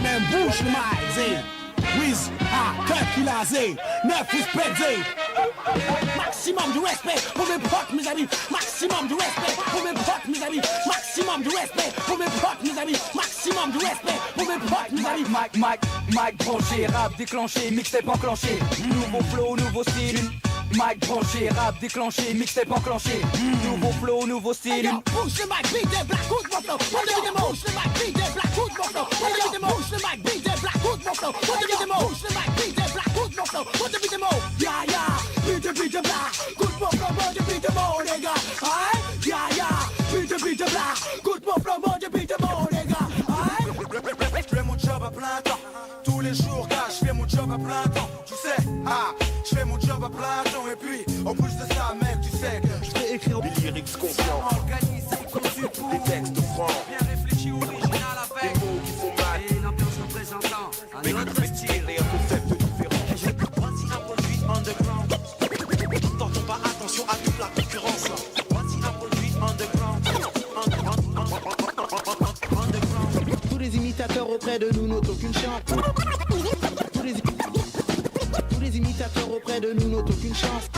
même bouche le mic, zé. Wiz, cœur qui l'a zé. Neuf respect, zé. Maximum de respect pour mes potes, mes amis. Maximum de respect pour mes potes, mes amis. Maximum de respect pour mes potes, mes amis. Maximum de respect pour mes potes, mes amis. Mike branché, rap déclenché, mixtape enclenché. Nouveau flow, nouveau style. Mike branché, rap déclenché, mixtape enclenché. Nouveau flow, nouveau style. Yo, push the mic, beat the black hood, mon flow. What the rhythm, push the mic, beat the black hood, mon flow. What the rhythm, push the mic, beat the black hood, mon flow. What the rhythm, push the mic, beat the black hood, mon flow. What the rhythm, yeah, beat the black hood, mon flow. What the rhythm, les gars, aïe, yeah, beat the black hood, mon flow. What the rhythm, les gars, aïe. Je fais mon job à plein temps. Tous les jours, gars, je fais mon job à plein temps. Tu sais, je fais mon job à plein temps. Et puis, en plus de ça, mec, tu sais que je vais écrire des lyrics conscients, organisés, conçus pour des textes francs, bien réfléchis, original avec des mots qui font mal et l'ambiance représentant un autre style et un concept différent. Et je voici un produit underground. Tentons pas attention à toute la concurrence. Voici un produit underground. Tous les imitateurs auprès de nous n'ont aucune chance. Tous les imitateurs auprès de nous n'ont aucune chance.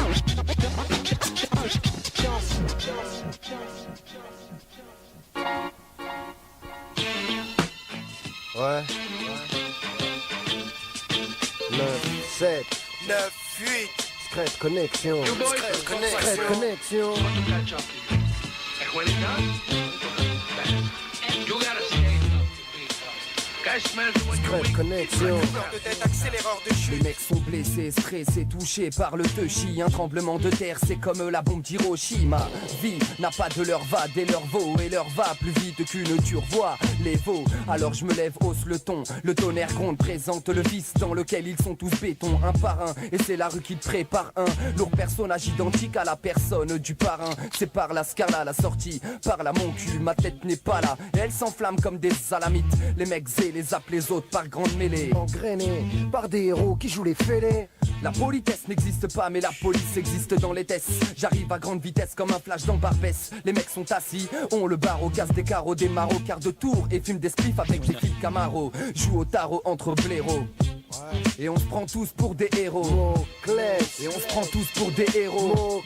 Ouais. 9, 7, 9, 8. Secret Connection. Secret Connection. Secret Connection. Les mecs sont blessés, stressés, touchés par le touchy. Un tremblement de terre, c'est comme la bombe d'Hiroshima. Vie n'a pas de leur va dès leur veau. Et leur va plus vite qu'une turvoie les veaux. Alors je me lève, hausse le ton. Le tonnerre gronde, présente le vice dans lequel ils sont tous béton, un par un. Et c'est la rue qui te prépare un lourd personnage identique à la personne du parrain. C'est par la scala la sortie, par là mon cul, ma tête n'est pas là. Et elle s'enflamme comme des salamites. Les mecs et les appellent les autres par grande mêlée. Engrainés par des héros qui jouent les fêlés. La politesse n'existe pas mais la police existe dans les tests. J'arrive à grande vitesse comme un flash dans Barbès. Les mecs sont assis, on le barreau, casse des carreaux, des marots, quart de tour et fume des spliffs avec des fils Camaro. Joue au tarot entre blaireaux. Et on se prend tous pour des héros. Et on se prend tous pour des héros.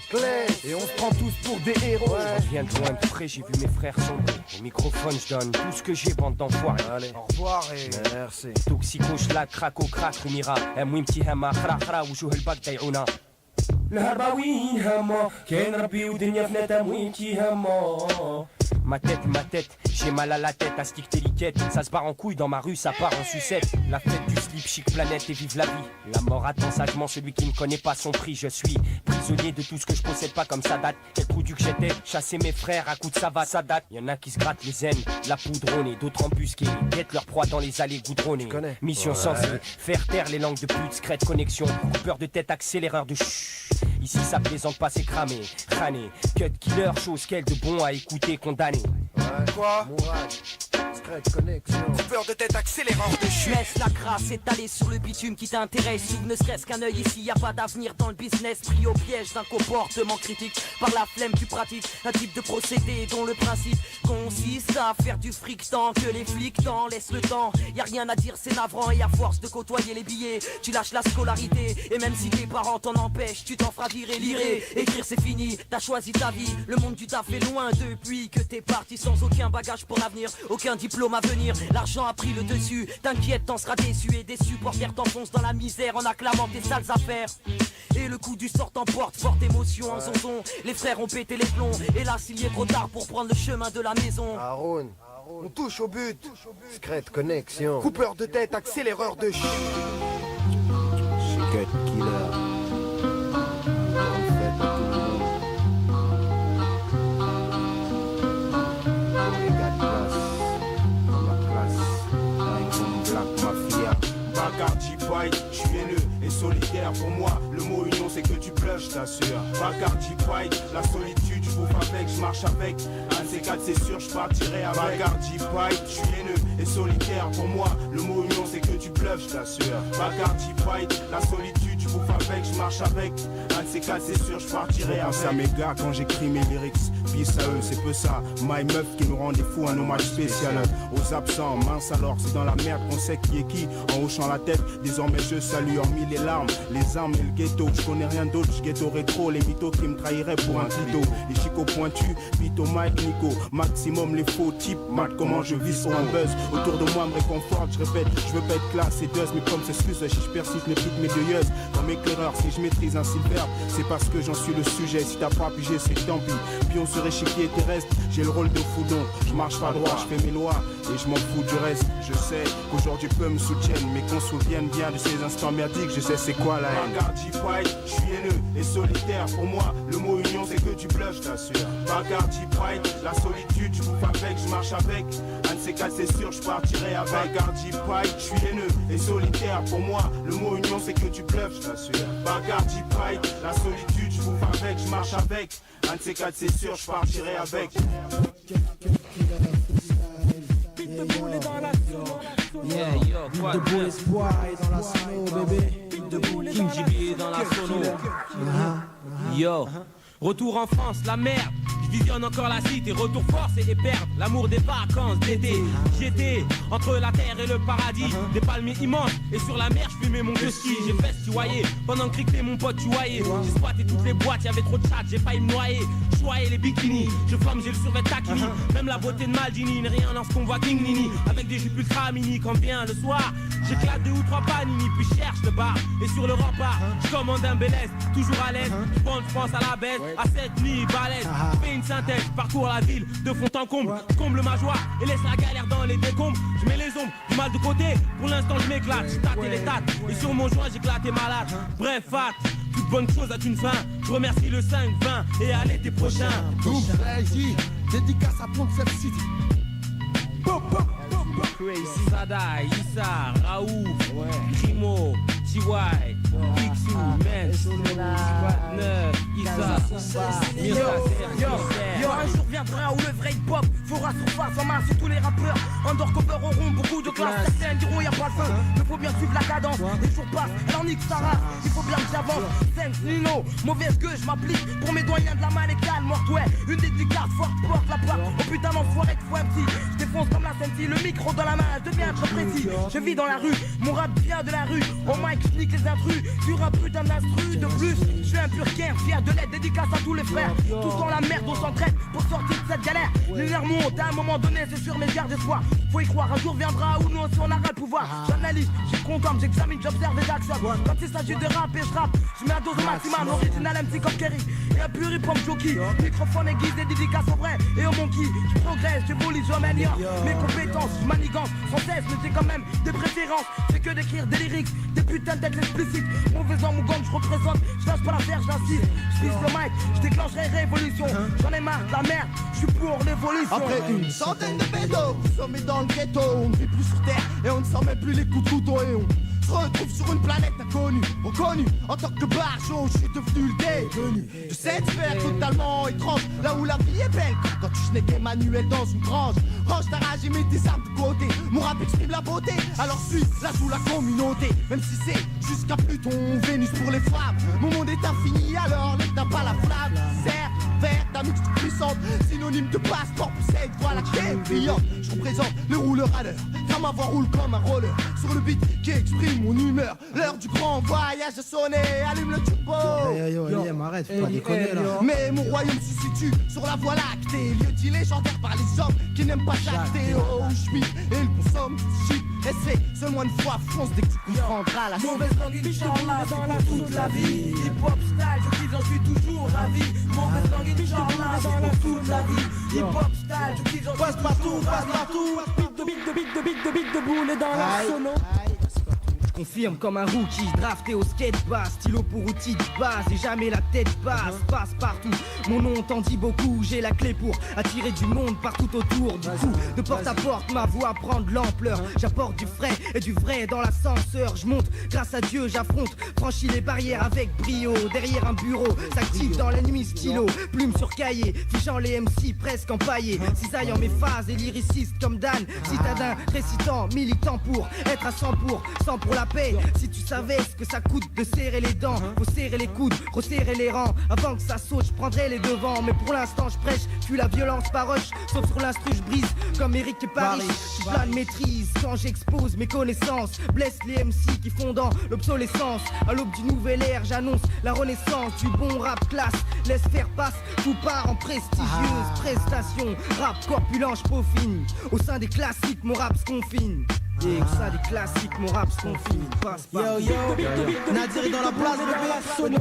Et on se prend tous pour des héros. Je viens de loin de près, j'ai vu mes frères sombrer. Au microphone, je donne tout ce que j'ai, bande d'enfoirés. Allez, Au revoir et merci. توكسيكو شلاك خاكو كراك وميرا امويمتي هما خرا خرا وجوه الباك ضيعونا الهربا وين هما كاين ربي ودنيا فنات امويمتي هما Ma tête, j'ai mal à la tête, à stick tes liquettes. Ça se barre en couille dans ma rue, ça part en sucette. La fête du slip, chic planète et vive la vie. La mort attend sagement celui qui ne connaît pas son prix. Je suis prisonnier de tout ce que je possède pas comme ça date. Quel coup du que j'étais, chasser mes frères à coups de savate, ça date. Y'en a qui se grattent les aines, la poudronnée, d'autres embusqués, guettent leur proie dans les allées goudronnées. Mission censée, faire taire les langues de pute, secrète connexion. Coupeur de tête, accéléreur de chut. Ici ça plaisante pas, c'est cramé, crâné. Cut killer, chose qu'elle de bon à écouter, condamné. quoi? Mourad, Secret Connection. Coupeur de tête, accélérant de chute. Laisse la crasse étalée sur le bitume qui t'intéresse. Ouvre ne serait-ce qu'un œil ici, y a pas d'avenir dans le business. Pris au piège d'un comportement critique par la flemme tu pratiques. Un type de procédé dont le principe consiste à faire du fric tant que les flics t'en laissent le temps. Y a rien à dire, c'est navrant et à force de côtoyer les billets, tu lâches la scolarité. Et même si tes parents t'en empêchent, tu t'en feras virer, lirer. Écrire c'est fini, t'as choisi ta vie. Le monde du taf est loin depuis que t'es parti sans aucun bagage pour l'avenir, aucun diplôme à venir. L'argent a pris le dessus, t'inquiète, t'en seras déçu. Et des supporters t'enfoncent dans la misère en acclamant tes sales affaires. Et le coup du sort t'emporte, forte émotion en zonzon. Les frères ont pété les plombs, hélas il y est trop tard pour prendre le chemin de la maison. Aaron, On touche au but. Secret Connection. Coupeur de tête, accéléreur de chute. Secret Killer. Bacardi White, je suis haineux et solitaire. Pour moi, le mot union c'est que tu bluffes, je t'assure. Bacardi White, la solitude, je bouffe avec, je marche avec. Un de ces quatre, c'est sûr, je partirai avec. Bacardi White, je suis haineux et solitaire. Pour moi, le mot union c'est que tu bluffes, je t'assure. Bacardi White, la solitude, je bouffe avec, je marche avec. Un de ces quatre, c'est sûr, je partirai avec. Ça mes gars quand j'écris mes lyrics. Peace à eux, c'est peu ça. My meuf qui nous rend des fous, un hommage spécial aux absents. Mince alors, c'est dans la merde qu'on sait qui est qui. En hochant la tête, désormais je salue hormis les larmes, les armes et le ghetto. Je connais rien d'autre, je ghetto rétro. Les mythos qui me trahiraient pour un clito. Les chicots pointus, Vito, Mike, Nico. Maximum les faux types, mat comment je vis sur un buzz. Autour de moi me réconforte, je répète, je veux pas être classe et dust. Mais comme s'excuse, si je persiste, n'écoute mes deuilleuses. Comme éclaireur, si je maîtrise un silver, c'est parce que j'en suis le sujet. Si t'as pas pigé, c'est tant pis. Puis on se échiquier terrestre, j'ai le rôle de foudon. Je marche pas droit, je fais mes lois et je m'en fous du reste. Je sais qu'aujourd'hui peu me soutiennent, mais qu'on se souvienne bien de ces instants merdiques. Je sais c'est quoi la haine. Bacardi Pride, je suis haineux et solitaire. Pour moi, le mot union c'est que tu bluffes, je t'assure. Bacardi Pride, la solitude, je bouffe avec, je marche avec. Un de ces quatre c'est sûr, je partirai avec. Bacardi Pride, je suis haineux et solitaire. Pour moi, le mot union c'est que tu bluffes, je t'assure. Bacardi Pride, la solitude, je bouffe avec, je marche avec. Un de ces quatre c'est sûr, je partirai avec. Yeah, yo, quoi de beau espoir est dans la sono, bébé. King JB dans la sono. Yo, retour en France, la merde. Je visionne encore la cité, retour force et perdre l'amour des vacances d'été. J'étais entre la terre et le paradis, des palmiers immenses et sur la mer je fumais mon de ski. J'ai fait tuailler pendant que Rick et mon pote tuaillait. J'ai squatté toutes les boîtes, y'avait trop de chat, j'ai failli me noyer. Choyer les bikinis, je flamme, j'ai le survêt taquini. Même la beauté de Maldini, n'est rien dans ce qu'on voit King Nini. Avec des jupes ultra mini, quand vient le soir, j'éclate 2 ou 3 panini, puis je cherche le bar. Et sur le rempart, je commande un Bélez, toujours à l'aise. Je pense à la baisse, à cette nuit balèze. Fais une synthèse, parcours la ville de fond en comble. Comble ma joie et laisse la galère dans les décombres. Je mets les ombres du mal de côté, pour l'instant je m'éclate. Je tâte les tates, et sur mon joint j'éclate et malade. Bref, fat, toute bonne chose a une fin. Je remercie le 5-20 et à l'été prochain. Boom, crazy, dédicace à Poncept City. Crazy, Sada, Issa, Raouf, Crimo, TY, Pixou, Mens, Partner, Issa, Yo, un jour viendra où le vrai hip-hop fera surface en main sur tous les rappeurs. Undercover auront beaucoup de classe. Certains diront y'a pas de feu, mais faut bien suivre la cadence. Les jours passent, alors nique sa race. Il faut bien que j'avance. Sense, Nino, mauvaise gueule, je m'applique. Pour mes doyens de la malécale, morte, ouais. Une dédicace forte, porte la plaque. Oh putain, l'enfoiré de fois MC. Je défonce comme la Sensi, le micro dans la main, je deviens très précis. Je vis dans la rue, mon rap vient de la rue. Au mic, je nique les intrus. Sur un putain d'instru de plus. Je suis un pur gain, fier de l'aide, dédicace à tous les frères. Tous dans la merde, on s'entraide pour sortir de cette galère. Les nerfs montent, à un moment donné, c'est sur mes gardes d'espoir. Faut y croire, un jour viendra où nous aussi on aura le pouvoir. J'analyse, j'ai contemple, j'examine, j'observe et j'actionne. Quand il s'agit de rap et je rappe, je mets un dose au maximum, original MC comme Kerry. Et un pur hip-hop jockey, microphone aiguise, des dédicaces au vrai et au monkey. Je progresse, j'évolue, j'améliore mes compétences, je manigance sans cesse, mais j'ai quand même des préférences. C'est que d'écrire des lyrics, des putains d'être explicites. Mauvais en mon gang, je représente, je lâche pas l'affaire, j'insiste. Je pisse le mic, je déclencherai révolution. J'en ai marre de la merde, je suis pour l'évolution. Après une centaine de bédos, vous sommes dans le ghetto. On ne vit plus sur terre et on ne sent même plus les coups de couteau. Et on se retrouve sur une planète inconnue, reconnue en tant que barjo. Je suis devenu le dévenu de cette sphère totalement étrange. Là où la vie est belle, quand tu schneckais manuel dans une grange. Range ta rage et mets tes armes de côté. Mon rap exprime la beauté, alors suis là sous la communauté. Même si c'est jusqu'à Pluton, Vénus pour les femmes. Mon monde est infini, alors n'éteins pas la flamme. Serre, vert, ta mixte puissante, synonyme de passeport pour cette voix-là qui est brillante. Je représente le rouleur à l'heure, car ma voix roule comme un roller sur le beat qui exprime mon humeur. L'heure du grand voyage a sonné, allume le turbo. Yo, arrête, faut pas déconner là. Mais mon royaume se situe sur la voie lactée, lieu dit légendaire par les hommes qui n'aiment pas jacter. Oh, je vis et ils consomment du shit. Essaie seulement une fois, fonce dès que tu comprendras la mauvaise langue, il chante là dans la toute la vie. Hip-hop style, je kiffe, j'en suis toujours ravi. Mauvaise langue, il chante là dans la toute la vie. Hip-hop style, je kiffe, j'en suis passe partout, passe partout. Beat de boule et dans la sono. Confirme comme un rookie, drafté au skate bass, stylo pour outil de base et jamais la tête basse, passe partout. Mon nom t'en dit beaucoup, j'ai la clé pour attirer du monde partout autour. Du coup, de porte à porte, ma voix prend de l'ampleur. J'apporte du frais et du vrai dans l'ascenseur. Je monte, grâce à Dieu, j'affronte, franchis les barrières avec brio. Derrière un bureau, s'active dans l'ennemi stylo, plume sur cahier, fichant les MC presque empaillés. Cisaillant mes phases et lyriciste comme Dan, citadin, récitant, militant pour être à 100 pour la la paix. Si tu savais ce que ça coûte de serrer les dents, faut serrer les coudes, resserrer les rangs. Avant que ça saute, je prendrai les devants. Mais pour l'instant, je prêche, puis la violence par rush. Sauf sur l'instru, je brise comme Eric et Paris. Je suis plein de maîtrise quand j'expose mes connaissances. Blesse les MC qui font dans l'obsolescence. À l'aube du nouvel ère, j'annonce la renaissance du bon rap classe. Laisse faire passe, tout part en prestigieuse prestation. Rap corpulent, je peaufine. Au sein des classiques, mon rap se confine. Et au sein des classiques, mon rap se confine. Passe par. Yo, Nadir est dans la place, le gars.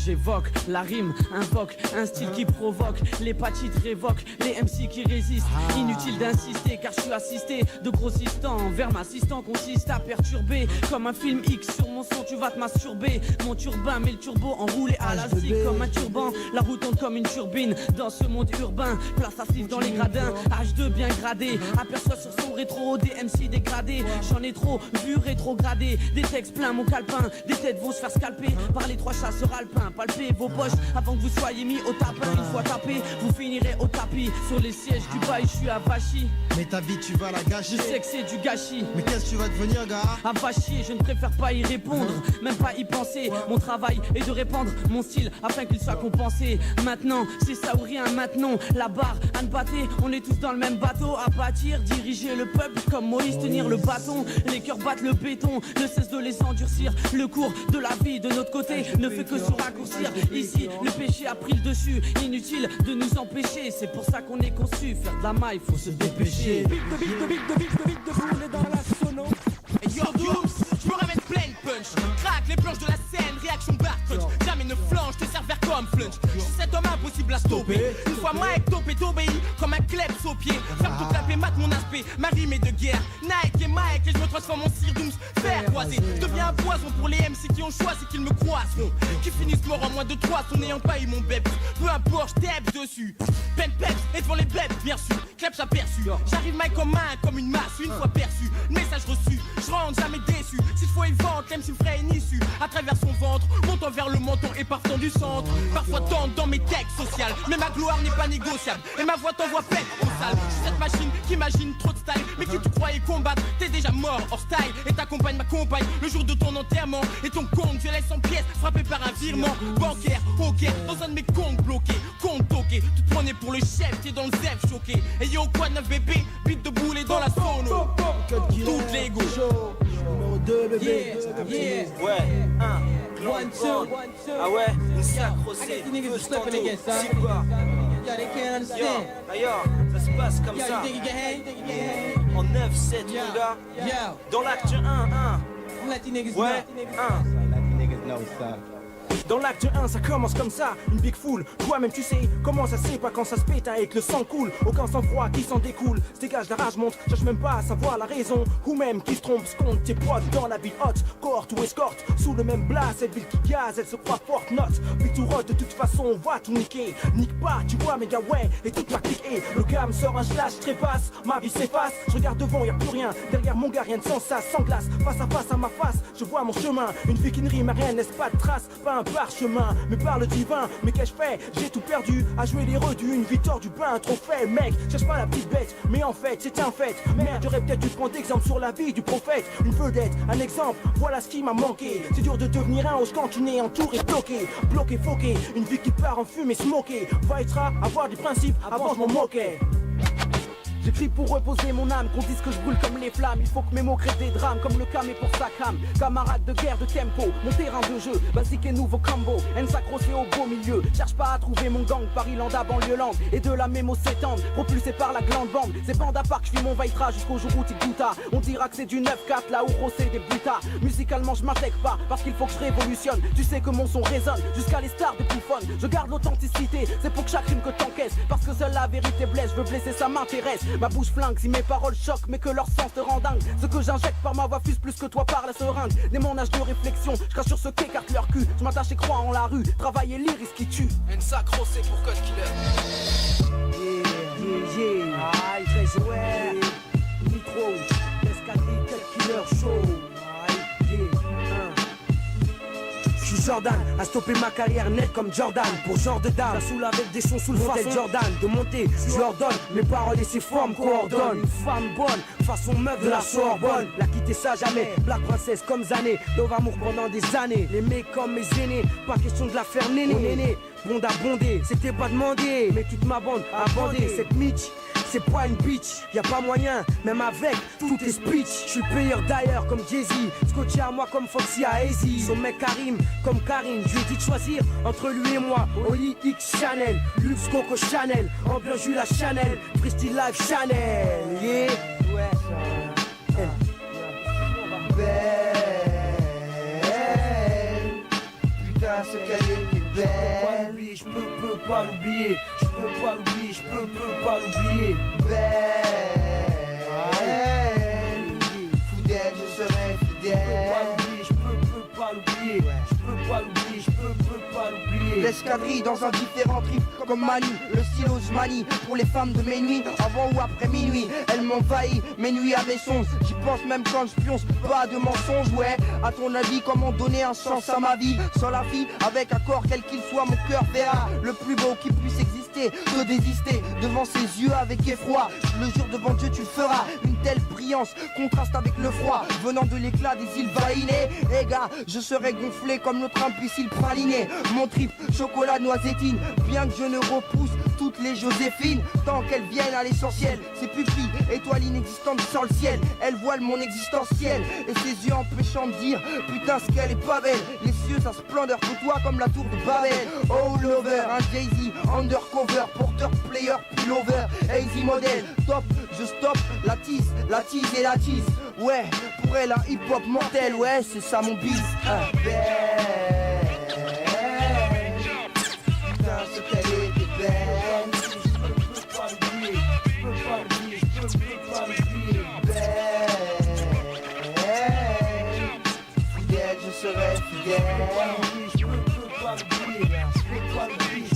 J'évoque la rime, invoque un style qui provoque. L'hépatite révoque les MC qui résistent. Inutile d'insister car je suis assisté de grossistants. Vers m'assistant consiste à perturber. Comme un film X sur mon son tu vas te masturber. Mon turbin met le turbo enroulé à la scie comme un turban. La roue tourne comme une turbine dans ce monde urbain. Place assise dans les gradins, H2 bien gradé. Aperçoit sur son rétro des MC dégradés. J'en ai trop vu rétrogradé. Des textes pleins mon calepin. Des têtes vont se faire scalper par les trois chasseurs alpins. Palpez vos poches avant que vous soyez mis au tapin. Une fois tapé, vous finirez au tapis. Sur les sièges du bail, je suis avachi. Mais ta vie tu vas la gâcher. Je sais que c'est du gâchis. Mais qu'est-ce que tu vas devenir, gars? Avachi, je ne préfère pas y répondre, même pas y penser. Mon travail est de répandre mon style afin qu'il soit compensé. Maintenant, c'est ça ou rien, maintenant. La barre à ne battre, on est tous dans le même bateau. À bâtir, diriger le peuple comme Moïse, tenir le bâton. Les cœurs battent le béton, ne cesse de les endurcir. Le cours de la vie de notre côté ne fait que se raccourcir. Ici, le péché a pris le dessus. Inutile de nous empêcher, c'est pour ça qu'on est conçu. Faire de la maille, faut se dépêcher. De bouler dans la sono. Et yo, je me ramène pleine punch. Craque les planches de la scène, réaction bar crunch. Jamais ne flanche, te servir comme flunch. Je suis cet homme impossible à stopper. Une fois Mike topé, t'obéis comme un kleps au pied. Ferme toute la paix, mate mon aspect. Ma rime est de guerre. Nike et Mike, et je me transforme en Sir Dooms. Faire croiser, je deviens un poison pour les MC qui ont choisi qu'ils me croiseront. Qui finissent mort en moins de 3 son n'ayant pas eu mon bep. Peu importe, je tape dessus. Pen peps, et devant les bêtes, bien sûr. Kleps aperçu. J'arrive Mike en main comme une masse, une fois perçu. Message reçu, je rentre jamais déçu. S'il faut il vente, l'MC me ferait une issue. À travers son ventre, montant vers le menton et partant du centre. Parfois tente dans mes textes sociales, mais ma gloire n'est pas négociable. Et ma voix t'envoie pète au sale. Je suis cette machine qui imagine trop de style. Mais qui tu croyais combattre, t'es déjà mort hors style. Et ta compagne m'accompagne le jour de ton enterrement. Et ton compte, je laisse en pièces, frappé par un virement bancaire, au caire, dans un de mes comptes bloqués. Compte toqué, tu te prenais pour le chef, t'es dans le zef choqué. Et yo, quoi de neuf bébé, bite de boulet dans la sono. Toutes les go. Numéro 2, bébé. Ouais, 1, 1, 2. Ah ouais, une sacrosée. C'est quoi? Ailleurs, ça se passe comme ça. En 9-7, mon gars. Dans l'acte 1. Ouais, 1. Dans l'acte 1 ça commence comme ça, une big fool. Toi-même tu sais comment ça c'est pas quand ça se pète avec le sang coule. Aucun sang-froid qui s'en découle. Se dégage la rage monte, cherche même pas à savoir la raison. Ou même qui se trompe, se compte tes potes dans la ville haute. Cohorte ou escorte, sous le même blas. Cette ville qui gaze, elle se croit forte note. Puis tout rôde, de toute façon on va tout niquer. Nique pas, tu vois méga ouais, et toute ma clique. Et le gars me sort un slash, je trépasse. Ma vie s'efface, je regarde devant, y'a plus rien. Derrière mon gars rien de sans ça, sans glace. Face à face à ma face, je vois mon chemin. Une vie qui ne rime à rien, laisse pas de traces. Pas un parchemin, mais par le divin. Mais qu'ai-je fait? J'ai tout perdu, à jouer les redus. Une victoire du pain, un trophée, mec. Cherche pas la petite bête, mais en fait c'est un fait. Merde, j'aurais peut-être dû prendre exemple sur la vie du prophète. Une vedette, un exemple, voilà ce qui m'a manqué. C'est dur de devenir un hoche quand tu n'es entouré, bloqué. Bloqué, foqué, une vie qui part en fumée, smoké. Faitra, avoir des principes, avant je m'en moquais. J'écris pour reposer mon âme, qu'on dise que je brûle comme les flammes. Il faut que mes mots créent des drames, comme le camé pour sa cam. Camarade de guerre, de tempo, mon terrain de jeu. Basique et nouveau combo, N s'accrocher au beau milieu. Cherche pas à trouver mon gang, Paris-Landa, banlieue-land. Et de la mémo s'étendre, propulsé par la glande bande. C'est bande à part que je vis mon vaitra jusqu'au jour où t'y goûtas. On dira que c'est du 9-4, là où Rossé des butas. Musicalement je m'intègre pas, parce qu'il faut que je révolutionne. Tu sais que mon son résonne, jusqu'à les stars de poufonne. Je garde l'authenticité, c'est pour que chaque rime que t'encaisses. Parce que seule la vérité blesse, je veux blesser, ça m'intéresse. Ma bouche flingue si mes paroles choquent, mais que leur sens te rend dingue. Ce que j'injecte par ma voix fuse plus que toi par la seringue. Dès mon âge de réflexion, je crache sur ce qu'écarte leur cul. Je m'attache et crois en la rue, travail et l'iris qui tue. Une sacro c'est pour Code Killer. Aïe, très ouais. Nitro, Escadrille, Code Killer show. Aïe, Je suis Jordan a stoppé ma carrière net comme Jordan. Pour genre de dame, la saoule avec des sons sous le façon Jordan. De monter, je leur donne mes paroles et ses formes coordonnent. Une femme bonne, façon meuf de la Sorbonne. La quitter ça jamais, Black Princess comme Zané. Love amour pendant des années, les mecs comme mes aînés. Pas question de la faire néné. Bond à bonder, c'était pas demandé. Mais toute ma bande a bandé. Cette Mitch, c'est pas une bitch. Y a pas moyen, même avec tout est speech. Je suis payeur d'ailleurs comme Jay-Z. Scotché à moi comme Foxy à Easy. Son mec Karim comme Karine. Je lui ai dit de choisir entre lui et moi. Oli X Chanel, Luxe Coco Chanel. Ambiance Jules Chanel, Freestyle Live Chanel. Yeah. Belle, putain ce qu'elle était belle. Je peux pas l'oublier, je peux pas l'oublier, je peux pas l'oublier. Belle, fidèle, je serai fidèle. Je peux pas l'oublier, je peux pas l'oublier, je peux pas l'oublier. L'escadrille dans un différent trip comme Manu, le stylo je manie pour les femmes de mes nuits, avant ou après minuit. Elle m'envahit, mes nuits à mes songes. J'y pense même quand je pionce, pas de mensonges. Ouais, à ton avis, comment donner un sens à ma vie? Sans la vie, avec un corps quel qu'il soit, mon cœur verra le plus beau qui puisse exister. De désister devant ses yeux avec effroi. Je le jure devant Dieu, tu le feras. Une telle brillance contraste avec le froid venant de l'éclat des îles Vainées. Eh gars, je serai gonflé comme notre imbécile praliné. Mon trip, chocolat noisettine. Bien que je ne repousse toutes les Joséphines, tant qu'elles viennent à l'essentiel. Ses pupilles, étoiles inexistentes sur le ciel. Elles voilent mon existentiel et ses yeux empêchant de dire putain ce qu'elle est pas belle. Les cieux sa splendeur côtoie comme la tour de Babel. Oh lover, un Jay-Z, undercover, porteur, player, pullover, easy model, top, je stoppe, la tease et la tease. Ouais, pour elle un hip-hop mortel, ouais c'est ça mon bis. Putain ce qu'elle était belle. Je peux pas l'oublier, je peux pas l'oublier, je peux pas l'oublier. Belle, fidèle je serai fidèle. Je peux pas l'oublier, je peux pas l'oublier, je peux pas l'oublier.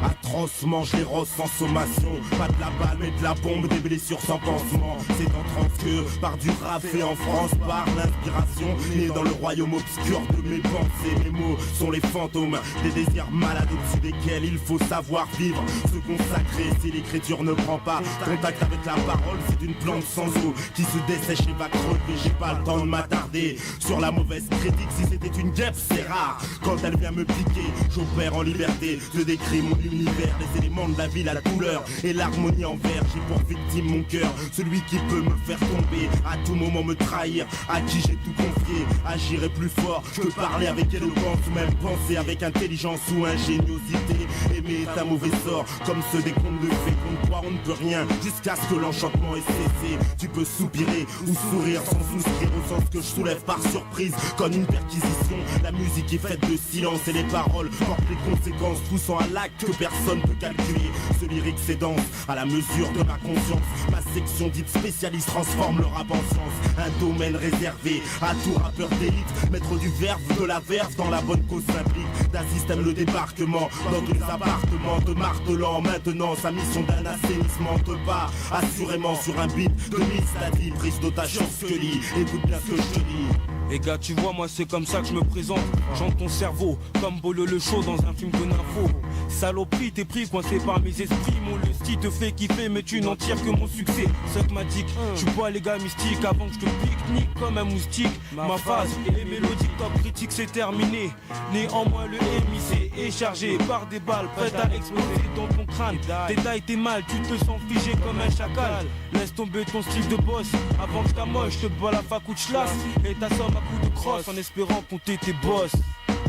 Atrocement, je les rose sans sommation. Pas de la balle mais de la bombe, des blessures sans pansement. C'est en transe que par du rap fait en France, par l'inspiration né dans le royaume obscur de mes pensées. Mes mots sont les fantômes des désirs malades au-dessus desquels il faut savoir vivre. Se consacrer si l'écriture ne prend pas contact avec la parole, c'est une plante sans eau qui se dessèche et va crever. J'ai pas le temps de m'attarder sur la mauvaise critique. Si c'était une guêpe, c'est rare. Quand elle vient me piquer, j'opère en liberté. Je décris mon univers, les éléments de la vie, la douleur et l'harmonie en vers. J'ai pour victime mon cœur, celui qui peut me faire tomber, à tout moment me trahir, à qui j'ai tout confié. Agirai plus fort, je peux parler avec éloquence ou même penser avec intelligence ou ingéniosité. Aimer est un mauvais sort, comme ceux des contes de fées qu'on ne croit on ne peut rien, jusqu'à ce que l'enchantement ait cessé. Tu peux soupirer ou sourire sans souscrire au sens que je soulève par surprise, comme une perquisition. La musique est faite de silence et les paroles portent les conséquences, poussant à l'acte que personne peut calculer. Ce lyrique c'est dense, à la mesure de ma conscience. Ma section dite spécialiste transforme le rap en science. Un domaine réservé à tout rappeur d'élite. Mettre du verbe, de la verve dans la bonne cause s'implique. D'un système le débarquement dans tous les appartements, te martelant maintenant sa mission d'un assainissement. Te bat assurément sur un beat de Miss Daddy, prise d'otage sur Scully. Écoute bien ce que je te dis. Et gars, tu vois, moi c'est comme ça que je me présente. Chante ton cerveau, comme Bolo le show dans un film de nympho. Saloperie, t'es pris, coincé par mes esprits. Mon le style te fait kiffer, mais tu n'en tires que mon succès. Suck ma dick, je suis pas les gars mystiques. Avant que je te pique, nique comme un moustique. Ma phase et mélodique, top critique, c'est terminé. Néanmoins, le MIC est chargé par des balles prêtes à exploser dans ton crâne. Détail, t'es mal, tu te sens figé comme un chacal. Laisse tomber ton style de boss. Avant que je t'amoche, je te bats la fac ou de chlasse. Et t'assommes à coups de crosse en espérant compter tes boss.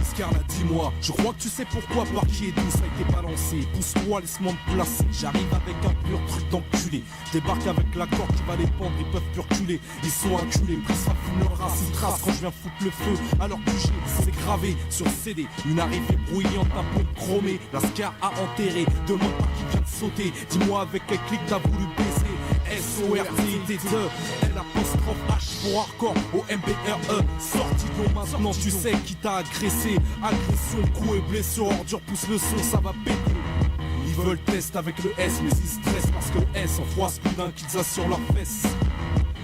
Scarla, dis-moi, je crois que tu sais pourquoi par qui et d'où ça a été balancé. Pousse-moi, laisse-moi me placer. J'arrive avec un pur truc d'enculé. Débarque avec la corde, tu vas les pendre, ils peuvent plus reculer. Ils sont acculés, pris ça fume leur race, ils tracent quand je viens foutre le feu. Alors que c'est gravé sur CD. Une arrivée bruyante, un peu chromée. La Scar a enterré, demande pas qui vient de sauter. Dis-moi avec quel clic t'as voulu baisser. S-O-R-T-T-E, L''H pour hardcore au MBRE. Sorti d'eau maintenant, tu sais qui t'a agressé. Agression, coup et blessure, ordure, pousse le son, ça va péter. veulent test avec le S, mais ils stressent parce que le S en froisse plus d'un qu'ils assurent leurs fesses.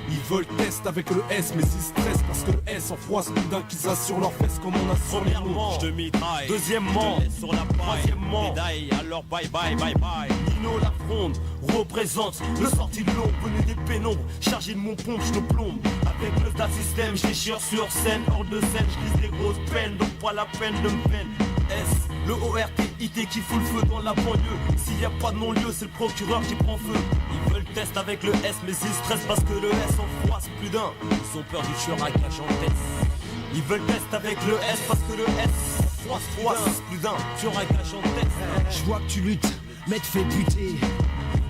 Ils veulent test avec le S, mais ils stressent parce que le S en froisse plus d'un qu'ils assurent leurs fesses comme on a sur les mots. Je te mitraille, deuxièmement, je te laisse sur la paille. troisièmement, médaille, alors bye bye bye bye. Nino la fronde représente le sorti de l'ombre, venu des pénombres, chargé de mon pompe, je te plombe. Avec le star système, je déchire sur scène, hors de scène, je lise des grosses peines, donc pas la peine de me peine. S, le ORTIT qui fout le feu dans la banlieue. S'il y a pas de non-lieu, c'est le procureur qui prend feu. Ils veulent test avec le S, mais ils stressent parce que le S en froisse plus d'un. Ils ont peur du tueur à gage en tête. Ils veulent test avec le S parce que le S froisse plus d'un. Tueur à gage en tête. Je vois que tu luttes, mais te fais buter.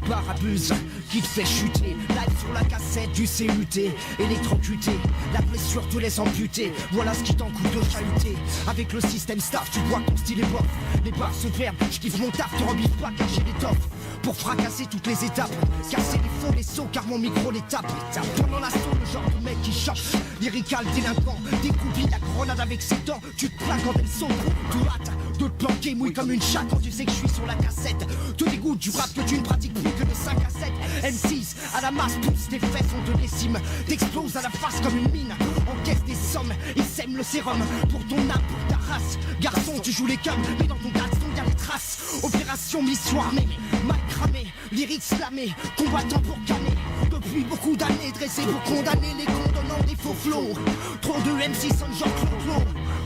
Barabuse qui te fait chuter. Live sur la cassette du CUT. Électrocuté, la blessure te laisse amputer. Voilà ce qui t'en coûte de chahuter. Avec le système staff, tu vois que ton style est bof. Les barres se perdent, je kiffe mon taf. Te rebiffe pas car j'ai l'étoffe pour fracasser toutes les étapes. Casser les faux, les sauts car mon micro les tape. Pendant l'assaut, le genre de mec qui choque. Lyrical délinquant, découpille la grenade avec ses dents. Tu te plains quand elle saute. Tu hâte de te planquer, mouille comme une chatte quand tu sais que je suis sur la cassette. Te dégoûte du rap que tu ne pratiques plus que de 5 à 7. M6 à la masse, pousse tes fesses, on te décime. T'exploses à la face comme une mine. Encaisse des sommes et sème le sérum pour ton âme, pour ta race. Garçon, tu joues les cums, mais dans ton garçon y'a les traces. Opération mission armée, mal cramé, lyrique slamé, combattant pour canner. Depuis beaucoup d'années, dressé pour condamner les condonnants des faux flots. Trop de MC sonne genre Claude.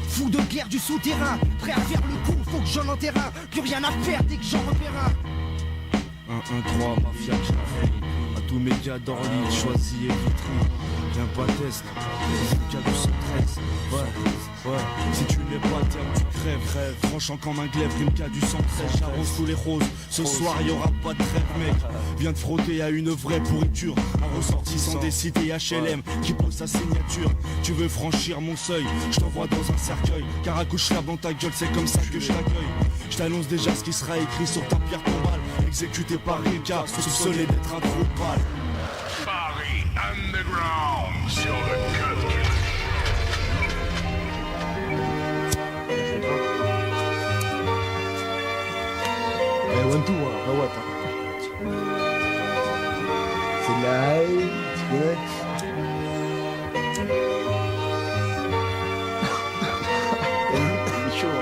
Fou de guerre du souterrain, prêt à faire le coup, faut que j'en enterre un. Plus rien à faire dès que j'en repère un. 1-1-3, mafia que je à tous médias d'Orly, choisi et vitri. Viens pas test, Rimka 213. Ouais, si tu n'es pas terre, tu crèves. Tranchant comme un glaive, Rimka du 113. J'arrose tous les roses, ce soir y'aura pas de trêve, mec. Viens te frotter à une vraie pourriture. Un ressortissant des cités HLM qui pose sa signature. Tu veux franchir mon seuil, je t'envoie dans un cercueil. Car à coup je frappe dans ta gueule, c'est comme ça que je l'accueille. Je t'annonce déjà ce qui sera écrit sur ta pierre tombale. Exécuté par Rimka, soupçonné d'être un trou de balle. Paris Underground sur le cut. Eh, one, two, hein. Ah, ouais, c'est live, tu connais. C'est chaud, hein.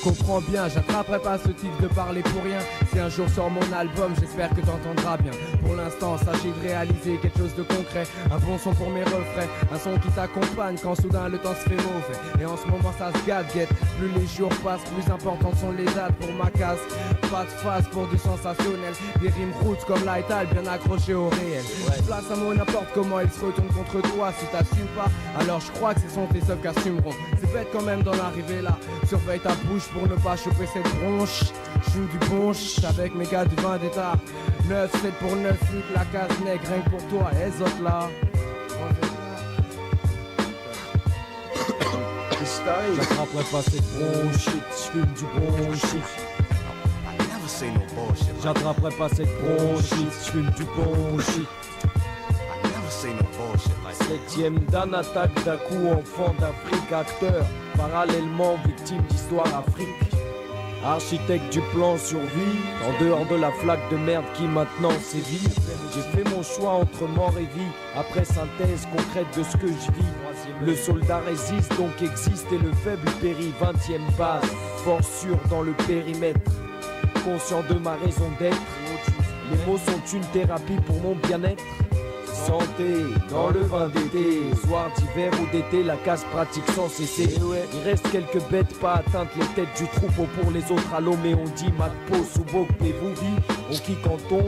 Comprends bien, j'attraperai pas ce type de parler pour rien. Si un jour sort mon album, j'espère que t'entendras bien. Pour l'instant, sachez de réaliser quelque chose de concret. Un bon son pour mes refrains, un son qui t'accompagne quand soudain le temps se fait mauvais. Et en ce moment ça se gadget, plus les jours passent, plus importantes sont les dates pour ma casse. Pas de face pour du sensationnel, des rimes roots comme Lightal bien accrochés au réel. Place un mot n'importe comment, il se retourne contre toi. Si t'assumes pas, alors je crois que ce sont tes œuvres qui assumeront. C'est bête quand même d'en arriver là, surveille ta bouche pour ne pas choper cette bronche. J'joue du punch avec mes gars du Vendetta. 9-7 pour 9 8, la case nègre, rien que pour toi, et les autres là. J'attraperai pas cette bronchite, j'fume du bronchite. J'attraperai pas cette bronchite, j'fume du bronchite. 7ème dan, attaque d'un coup, enfant d'Afrique, acteur. Parallèlement victime d'histoire Afrique. Architecte du plan survie, en dehors de la flaque de merde qui maintenant sévit. J'ai fait mon choix entre mort et vie, après synthèse concrète de ce que je vis. Le soldat résiste donc existe et le faible périt. 20ème base, force sûre dans le périmètre. Conscient de ma raison d'être, les mots sont une thérapie pour mon bien-être. Santé, dans le vin d'été, soir d'hiver ou d'été, la casse pratique sans cesser. Il reste quelques bêtes pas atteintes, les têtes du troupeau pour les autres. Allô, mais on dit Macpo, Soubok, vous vit, on qui quand on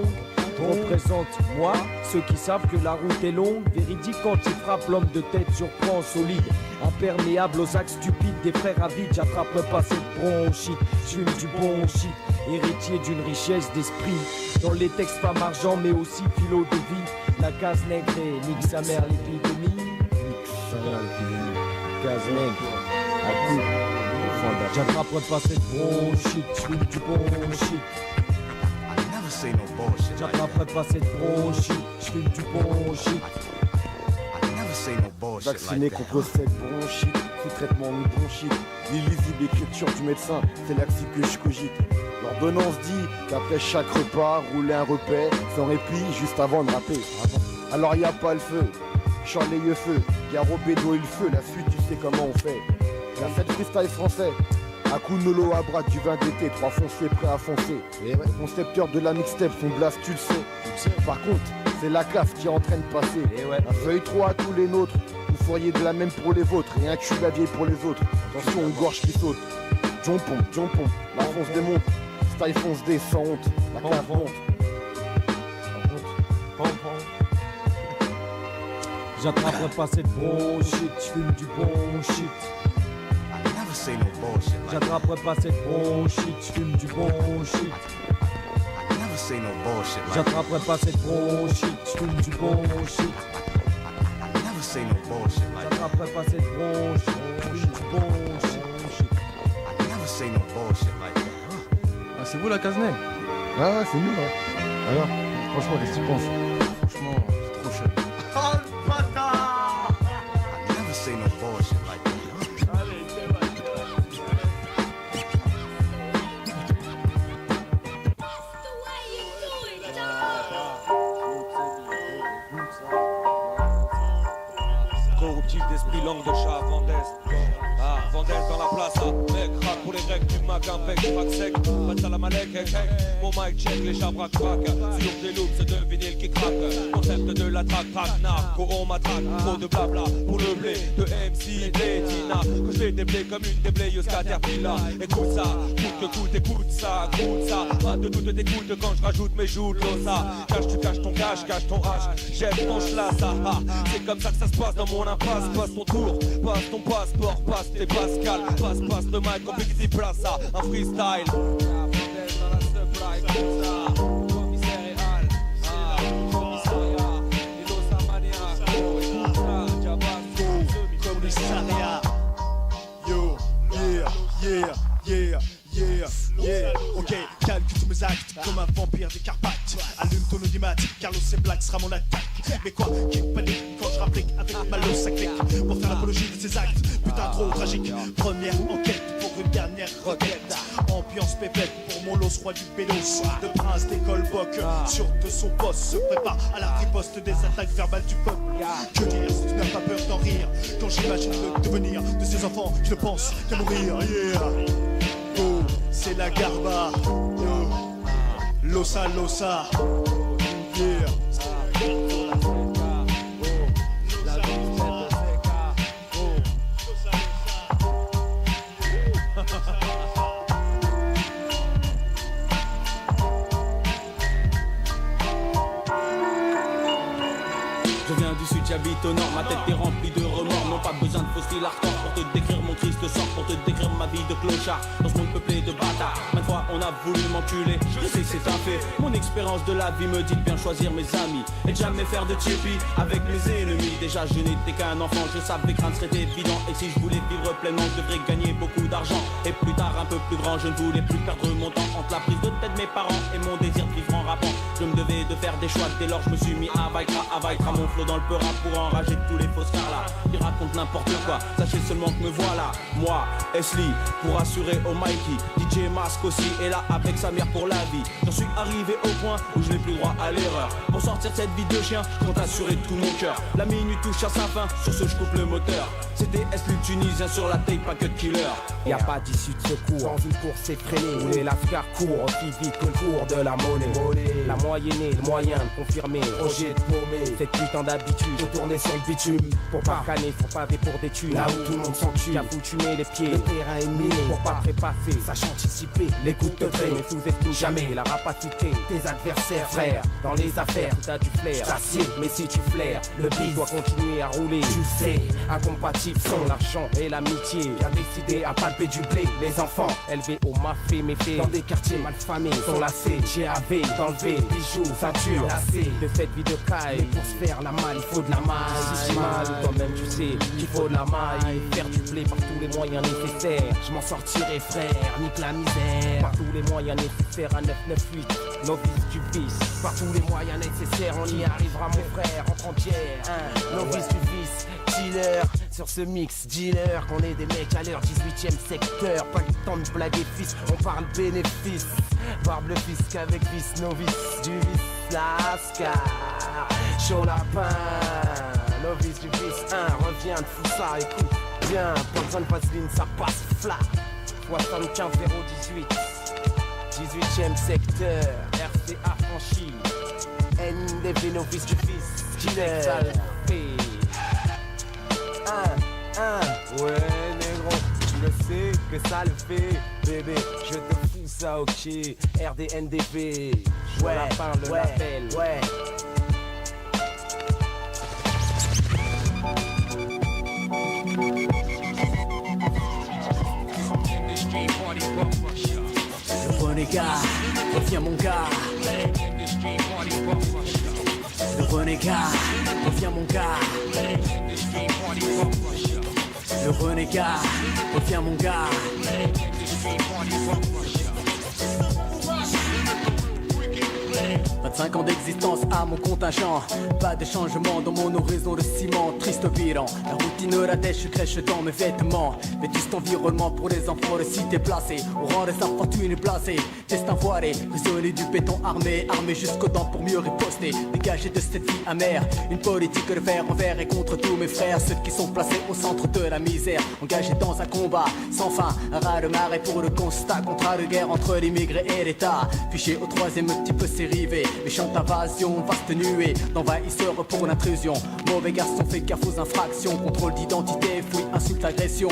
représente moi, ceux qui savent que la route est longue. Véridique quand il frappe, l'homme de tête surprend solide. Imperméable aux actes stupides des frères avides. J'attraperai pas cette bronchite, j'fume du bon shit. Héritier d'une richesse d'esprit, dans les textes femmes argent mais aussi philo de vie. La case nègre et nique sa mère l'épidémie. Nique sa mère l'épidémie. Case nègre, à coup. J'attraperai pas cette bronchite, j'fume du bon shit. J'attraperai pas cette bronchite, j'fume du bon shit. Vacciné contre cette bronchite, sous traitement ni bronchite. L'illisible écriture du médecin, c'est l'axi que je cogite. L'ordonnance dit qu'après chaque repas, rouler un repère sans répit juste avant de rapper. Alors y a pas le feu, chant les yeux feu, Garo Bédo et le feu, la suite tu sais comment on fait. La fête freestyle français, Akunolo à bras du vin d'été, 3 fonciers prêts à foncer. Le concepteur de la mixtape, son blast tu le sais. Par contre, c'est la classe qui est en train de passer. Un feuille 3 à tous les nôtres, vous feriez de la même pour les vôtres, et un cul la vieille pour les autres. Attention aux gorges qui sautent. Jompon, la fonce démonte, style fonce des sans honte, la classe monte. J'attraperai pas cette bullshit, j'fume du bon shit. J'attraperai pas cette bullshit, j'fume du bon shit. J'attraperai pas cette bullshit, j'fume du bon shit. J'attraperai pas cette bullshit, j'fume du bon shit. Ah, c'est vous la Cazenay? Ah, c'est nous là. Alors, franchement, qu'est-ce que tu penses? Franchement, c'est trop cher. Oh le bâtard! Corruptif d'esprit, langue de chat, Vendès. Ah, Vendès dans la place, ah. Mec, rap pour les grecs, du mag, un bec, crack sec. Passe à la malek, hek, hek. Mon mic check, les chats braque, crack. Sur des loops de vinyle qui craque. Concept de la track, track, narco, on m'attraque. Trop de blabla pour le blé de MC Blédina. Que je des blés comme une déblayeux Caterpillar. Écoute ça, écoute ça. Pas de doute, t'écoutes quand je rajoute mes joues de l'ossa. Tu caches ton cache, cache ton hache. J'aime ton schlass, ah ah. C'est comme ça que ça se passe dans mon impasse. Passe ton tour, passe ton passeport, passe tes Pascal. Passe le mic, complexity place ça. Un freestyle. Yo, yeah. Ok, calme tous mes actes comme un vampire des Carpates. Allume ton audimat, Carlos et Black sera mon attaque. Mais quoi, kick panique quand je rapplique avec ma losse ça clique. Pour faire l'apologie de ces actes, putain trop tragique. Première enquête pour une dernière requête. Ambiance pépette pour mon los roi du pélos. Le prince des colbocs, sûr de son poste, se prépare à la riposte des attaques verbales du peuple. Que dire si tu n'as pas peur d'en rire quand j'imagine le devenir de ces enfants qui ne pensent qu'à mourir. Yeah. Oh, c'est la garba. Yo. Losa. Yeah. Je viens du sud, j'habite au nord, ma tête est remplie de remords. Non pas besoin de faux style hardcore pour te décrire mon triste sort, pour te décrire ma vie de clochard dans ce monde peuplé de bâtards. Maintes fois on a voulu m'enculer, je sais c'est un fait. Mon expérience de la vie me dit de bien choisir mes amis et de jamais faire de chippy avec mes ennemis. Déjà je n'étais qu'un enfant, je savais que rien ne serait évident. Et si je voulais vivre pleinement, je devrais gagner beaucoup d'argent. Et plus tard un peu plus grand, je ne voulais plus perdre mon temps entre la prise de tête de mes parents et mon désir de vivre en rappant. Je me devais de faire des choix, dès lors je me suis mis à Vaitra mon flow dans le peur pour enrager tous les fausses là qui racontent n'importe quoi. Sachez seulement que me voilà, moi, Esli, pour assurer au Mikey. DJ Mask aussi est là avec sa mère pour la vie. J'en suis arrivé au point où je n'ai plus droit à l'erreur. Pour sortir de cette vie de chien, je compte assurer tout mon cœur. La minute touche à sa fin, sur ce je coupe le moteur. C'était Esli tunisien sur la tape, pas que de killer. Y'a pas d'issue de secours, dans une course effrénée où les lascars courent aussi vite que le cours de la monnaie. La moyennée, le moyen de confirmer, Roger de paumer. Cette putain d'habitude de tourner sur le bitume pour pas canner, faut paver pour des thunes. Là où tout le monde s'en tue, t'as foutu les pieds, le terrain est miné pour pas trépasser, sache anticiper. L'écoute te traîne, mais sous-estime jamais la rapacité. Tes adversaires, frère, dans les affaires, t'as du flair. T'assieds, mais si tu flaires, le beat doit continuer à rouler. Tu sais, incompatibles sont l'argent et l'amitié. J'ai décidé à palper du blé. Les enfants élevés au mafé, méfaits dans des quartiers malfamés sont lassés. GAV, d'enlever bijoux, ceinture, lassés de cette vie de caille. Mais pour se faire la malle, il faut de la maille. Si j'ai mal, toi-même tu sais qu'il faut de la maille. Faire du blé par tous les moyens nécessaires. Je m'en sortirai frère, nique la misère. Par tous les moyens nécessaires à 998, novice du vice. Par tous les moyens nécessaires, on y arrivera mon frère, en frontière. Novice du vice, dealer. Sur ce mix, dealer, qu'on est des mecs à l'heure, 18ème secteur. Pas le temps de blaguer fils, on parle bénéfice. Barbe le fisc avec vice, novice du vice, lascar. Chaud lapin, novice du vice, reviens de fou ça, écoute bien. Pas besoin de vaseline, ça passe flat. 75 018, 18ème secteur, RCA franchi. NDV novice du vice, dealer. Ouais négro, tu le sais que ça le fait. Bébé, je te fous ça ok. RDNDP, ouais, le label. Ouais. Le renégat, reviens mon gars. Le renégat, reviens mon gars. Le renégat, reviens mon gars. 25 ans d'existence à mon contingent. Pas de changement dans mon horizon de ciment. Triste bilan, la routine la dèche crèche dans mes vêtements. Vétuste environnement pour les enfants de cité placés. Au rang des infortunés placés. Destin voilé, prisonnier du béton armé. Armé jusqu'aux dents pour mieux riposter. Dégagé de cette vie amère. Une politique de fer envers et contre tous mes frères. Ceux qui sont placés au centre de la misère. Engagés dans un combat sans fin. Un raz de marée pour le constat. Contrat de guerre entre l'immigré et l'État. Fiché au troisième type sérivé. Méchante invasion, vaste nuée d'envahisseurs pour l'intrusion. Mauvais garçon, fais gaffe aux infractions. Contrôle d'identité, fouille, insulte, agression.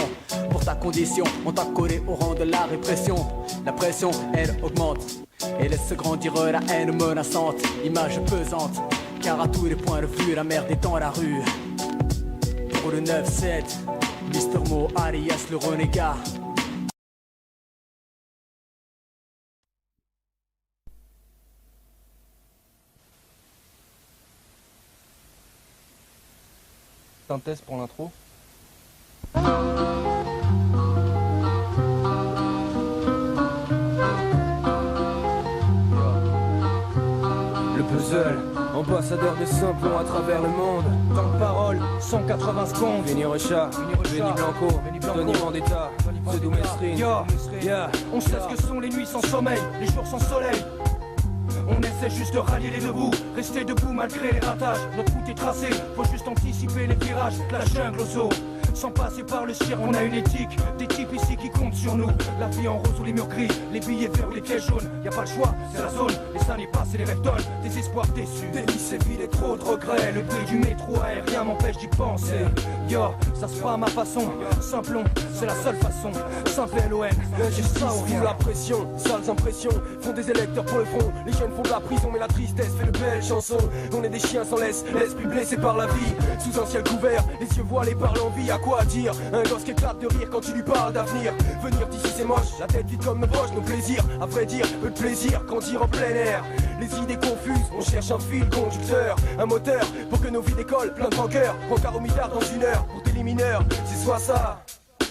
Pour ta condition, on t'a collé au rang de la répression. La pression, elle augmente et laisse grandir la haine menaçante. Image pesante, car à tous les points de vue, la merde est dans la rue. Pour le 9-7, Mr. Mo alias le renégat. Un test pour l'intro. Le puzzle, ambassadeur de Simplon à travers le monde. Temps de parole, 180 secondes. Benny Rocha, Benny Blanco, Tony Vendetta, Sedou Mesrine. On sait ce que sont les nuits sans sommeil, les jours sans soleil. On essaie juste de rallier les deux bouts, rester debout malgré les ratages. Notre route est tracée, faut juste anticiper les virages. La jungle au zoo, sans passer par le cirque, on a une éthique. Des types ici qui comptent sur nous. La vie en rose ou les murs gris, les billets verts ou les pièges jaunes. Y a pas le choix, c'est la zone. Les années passent et les rêves donnent, des espoirs déçus. Des lycées vides et trop de regrets. Le bruit du métro aérien m'empêche d'y penser. Yo, ça se fera à ma façon. Simplon, c'est la seule façon. Simple LON, j'ai ça ou rien. La pression, sales impressions, font des électeurs pour le front. Les jeunes font de la prison mais la tristesse fait de belles chansons. On est des chiens sans laisse, l'esprit blessé par la vie. Sous un ciel couvert, les yeux voilés par l'envie. À quoi dire? Un gosse qui éclate de rire quand tu lui parles d'avenir. Venir d'ici c'est moche, la tête vide comme nos poches. Nos plaisirs, à vrai dire, peu de plaisir grandir en plein air. Les idées confuses, on cherche un fil conducteur, un moteur pour que nos vies décollent, plein de rancœur. Rencard au mitard dans une heure, pour tes mineurs, c'est soit ça,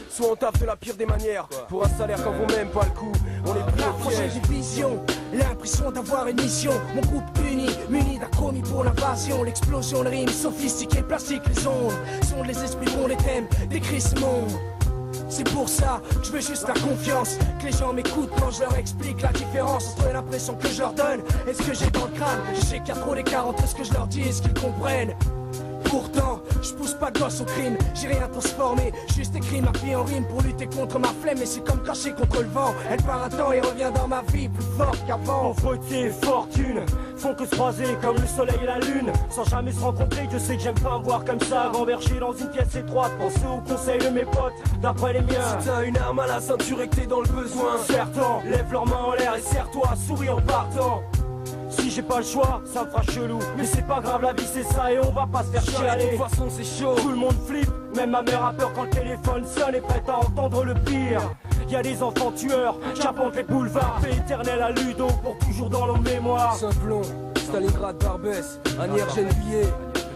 soit on taffe de la pire des manières. Pour un salaire qu'en vaut même pas le coup, on est pris au piège. J'ai une vision, l'impression d'avoir une mission. Mon groupe uni, muni d'acromis pour l'invasion. L'explosion de rimes sophistiquées, plastique les ondes. Sont les esprits bons, les thèmes, décrit ce monde. C'est pour ça que je veux juste faire confiance, que les gens m'écoutent quand je leur explique la différence entre l'impression que je leur donne et ce que j'ai dans le crâne. Je sais qu'il y a trop d'écart entre ce que je leur dis et ce qu'ils comprennent. Pourtant, je pousse pas de gosse au crime, j'ai rien transformé, juste écrit ma vie en rime pour lutter contre ma flemme. Et c'est comme cracher contre le vent, elle part un temps et revient dans ma vie plus forte qu'avant. Pauvreté et fortune font que se croiser comme le soleil et la lune, sans jamais se rencontrer. Je sais que j'aime pas me voir comme ça, gamberger dans une pièce étroite, penser aux conseils de mes potes, d'après les miens. Si t'as une arme à la ceinture et que t'es dans le besoin, certains lève leurs mains en l'air et serre-toi, souris en partant. Si j'ai pas le choix, ça me fera chelou. Mais c'est pas grave, la vie c'est ça et on va pas se faire chialer. De toute façon c'est chaud. Tout le monde flippe, même ma mère a peur quand le téléphone sonne et prête à entendre le pire. Y'a des enfants tueurs, j'apporte les boulevards. Paix éternelle à Ludo, pour toujours dans nos mémoires. Simplon, Stalingrad, Barbès, Anières, Gennevilliers.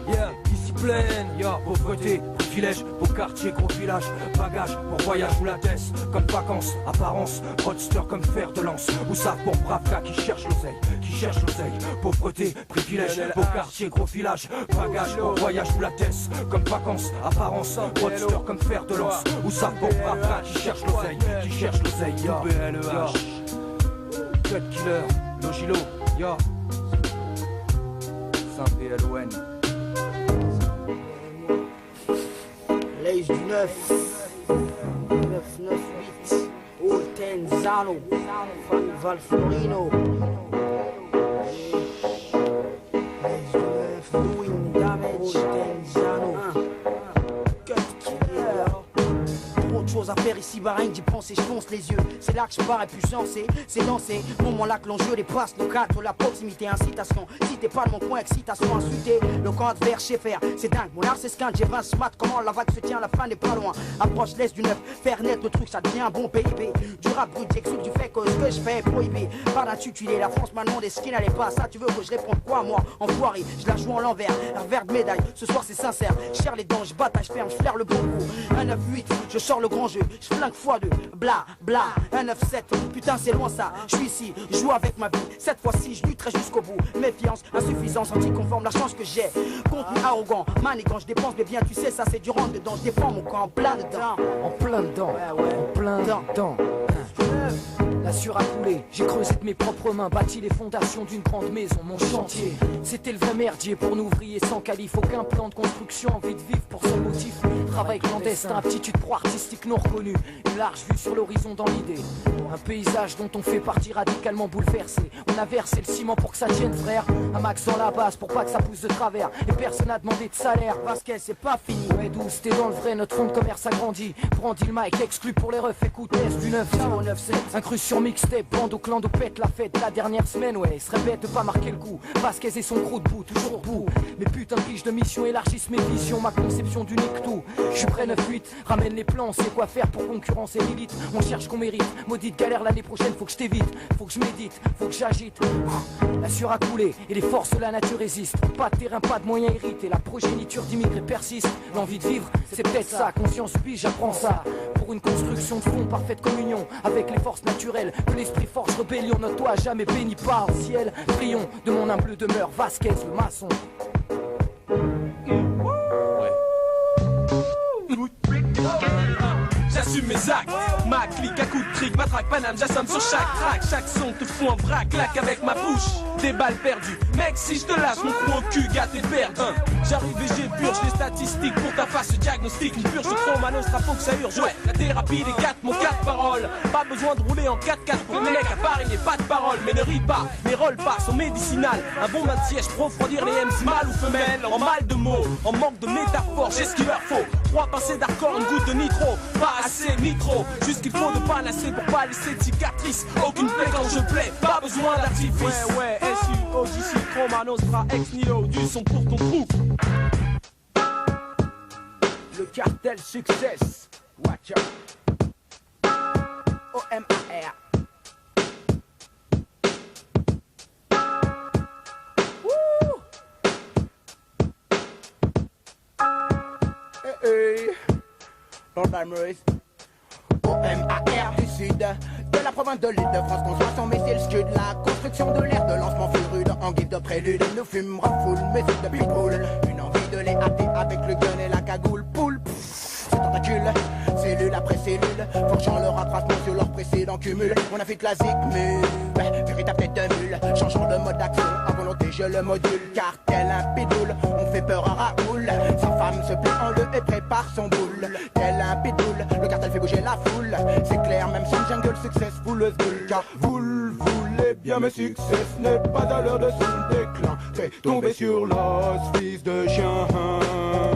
Yeah, ici plaine. Y'a pauvreté, privilège, beau quartier, gros village, bagage pour voyage ou la tête, comme vacances, apparence, roadster comme fer de lance, ou ça pour brave gars qui cherche l'oseille, pauvreté, privilège, beau quartier, gros village, bagage pour voyage ou la tête, comme vacances, apparence, roadster comme fer de lance, ou ça pour brave gars qui cherche l'oseille, ya, BLEH, Cut Killer, Logilo, ya, Saint-PLON. L'âge du 9, 998, Oltenzano, Valflorino. L'âge du 9, doing damage, Oltenzano, Cut Killer. Trop de choses à faire ici, bah rien que d'y penser, je fonce les yeux. C'est là que je parais plus sensé, c'est danser. Moment là que l'enjeu dépasse le cadre, la proximité, incitation. Si t'es pas de mon coin, excitation, insulté. Le camp adverse, chez faire, c'est dingue. Mon art c'est scan, j'ai 20 smart, comment la vague se tient, la fin n'est pas loin. Approche l'est du 9, faire naître le truc, ça devient un bon PIB. Du rap brut, j'exulte du fait que ce que je fais est prohibé. Par l'intitulé, la France m'a demandé ce qui n'allait pas. Ça, tu veux que je réponde quoi, moi? Enfoiré, je la joue en l'envers, un verre de médaille. Ce soir c'est sincère, je serre les dents, je bataille, je ferme, je flaire le bon coup. 1, 9, 8, je sors le grand jeu, je flingue x2, bla bla. 1, 9, 7, putain c'est loin ça. Je suis ici, je joue avec ma vie. Cette fois-ci, je lutterai jusqu'au bout. Méfiance, insuffisance, anticonforme, la chance que j'ai. Contenu arrogant, manigant, je dépense mais bien tu sais ça c'est du rentre dedans. Je défends mon camp en plein dedans. En plein dedans, en plein dedans. La sueur a coulé, j'ai creusé de mes propres mains, bâti les fondations d'une grande maison, mon chantier. C'était le vrai merdier pour nous ouvriers sans qualif, aucun plan de construction, envie de vivre pour son motif. Travail clandestin, aptitude pro artistique non reconnue, une large vue sur l'horizon dans l'idée. Un paysage dont on fait partie radicalement bouleversé. On a versé le ciment pour que ça tienne frère, un max dans la base pour pas que ça pousse de travers. Et personne n'a demandé de salaire, parce qu'elle c'est pas fini. Ouais douce, t'es dans le vrai, notre fonds de commerce agrandit. Brandit le mic, exclu pour les refs, écoute S du 9 097. Incrus sur mixtape, bande au clan de pète la fête la dernière semaine, ouais, se répète de pas marquer le coup. Vasquez et son crew debout, toujours debout. Mes putains de fiches de mission élargissent mes visions, ma conception d'unique tout. Je suis prêt 9-8, ramène les plans, on sait quoi faire pour concurrencer l'élite. On cherche qu'on mérite, maudite galère l'année prochaine, faut que je t'évite, faut que je médite, faut que j'agite. La sueur a coulé et les forces de la nature résistent. Pas de terrain, pas de moyens hérités, la progéniture d'immigrés persiste. L'envie de vivre, c'est peut-être ça, conscience puis j'apprends ça. Pour une construction de fond, parfaite communion avec les forces naturelles. Que l'esprit force rébellion, notre toit jamais béni par le ciel. Prions de mon humble demeure, Vasquez le maçon. J'assume mes actes, ma clique à coups de trick, ma traque Paname, j'assomme sur chaque track. Chaque son te fout un vrac, claque avec ma bouche. Des balles perdues, mec si je te lâche mon coup au cul, gars t'es perdu. J'arrive et j'épurge les statistiques pour ta face diagnostic. Une purge de trop manos, faut que ça urge. Ouais, la thérapie des 4 mots, 4 paroles. Pas besoin de rouler en 4x4 pour les mecs à Paris, n'est pas de parole. Mais ne ris pas, mes rôles passent sont médicinales. Un bon main de siège pour refroidir les MC mâles ou femelles. En mal de mots, en manque de métaphores, j'ai ce qu'il leur faut. 3 pincées d'hardcore, une goutte de nitro. Pas assez, ni trop. Juste qu'il faut de panacée pour pas laisser de cicatrices. Aucune plaie quand je plais, pas besoin d'artifice. Ouais, SU, OGC, Chroma Nostra, Ex Nihilo, du son pour ton trou. Le cartel success, watch out. OMAR. Lord Maurice. OMAR du sud, de la province de l'Île-de-France, construit son missile scud. La construction de l'air de lancement fut rude, en guise de prélude. Nous fûmes refoule, musique de pitbull. Une envie de les hâter avec le gun et la cagoule. Poule, c'est tentacule, cellule après cellule, forgeant leur accroissement sur leur précédent cumul. On a fait classique mule, véritable tête de mule, changeant de mode d'action, à volonté je le module. Car tel un pidoule, on fait peur à Raoul. Sa femme se plaît en le et prépare son boule. Tel un pidoule, le cartel fait bouger la foule. C'est clair, même sans jungle, successful bull. Car vous le voulez bien, mais succès n'est pas à l'heure de son déclin. C'est tombé sur l'os, fils de chien.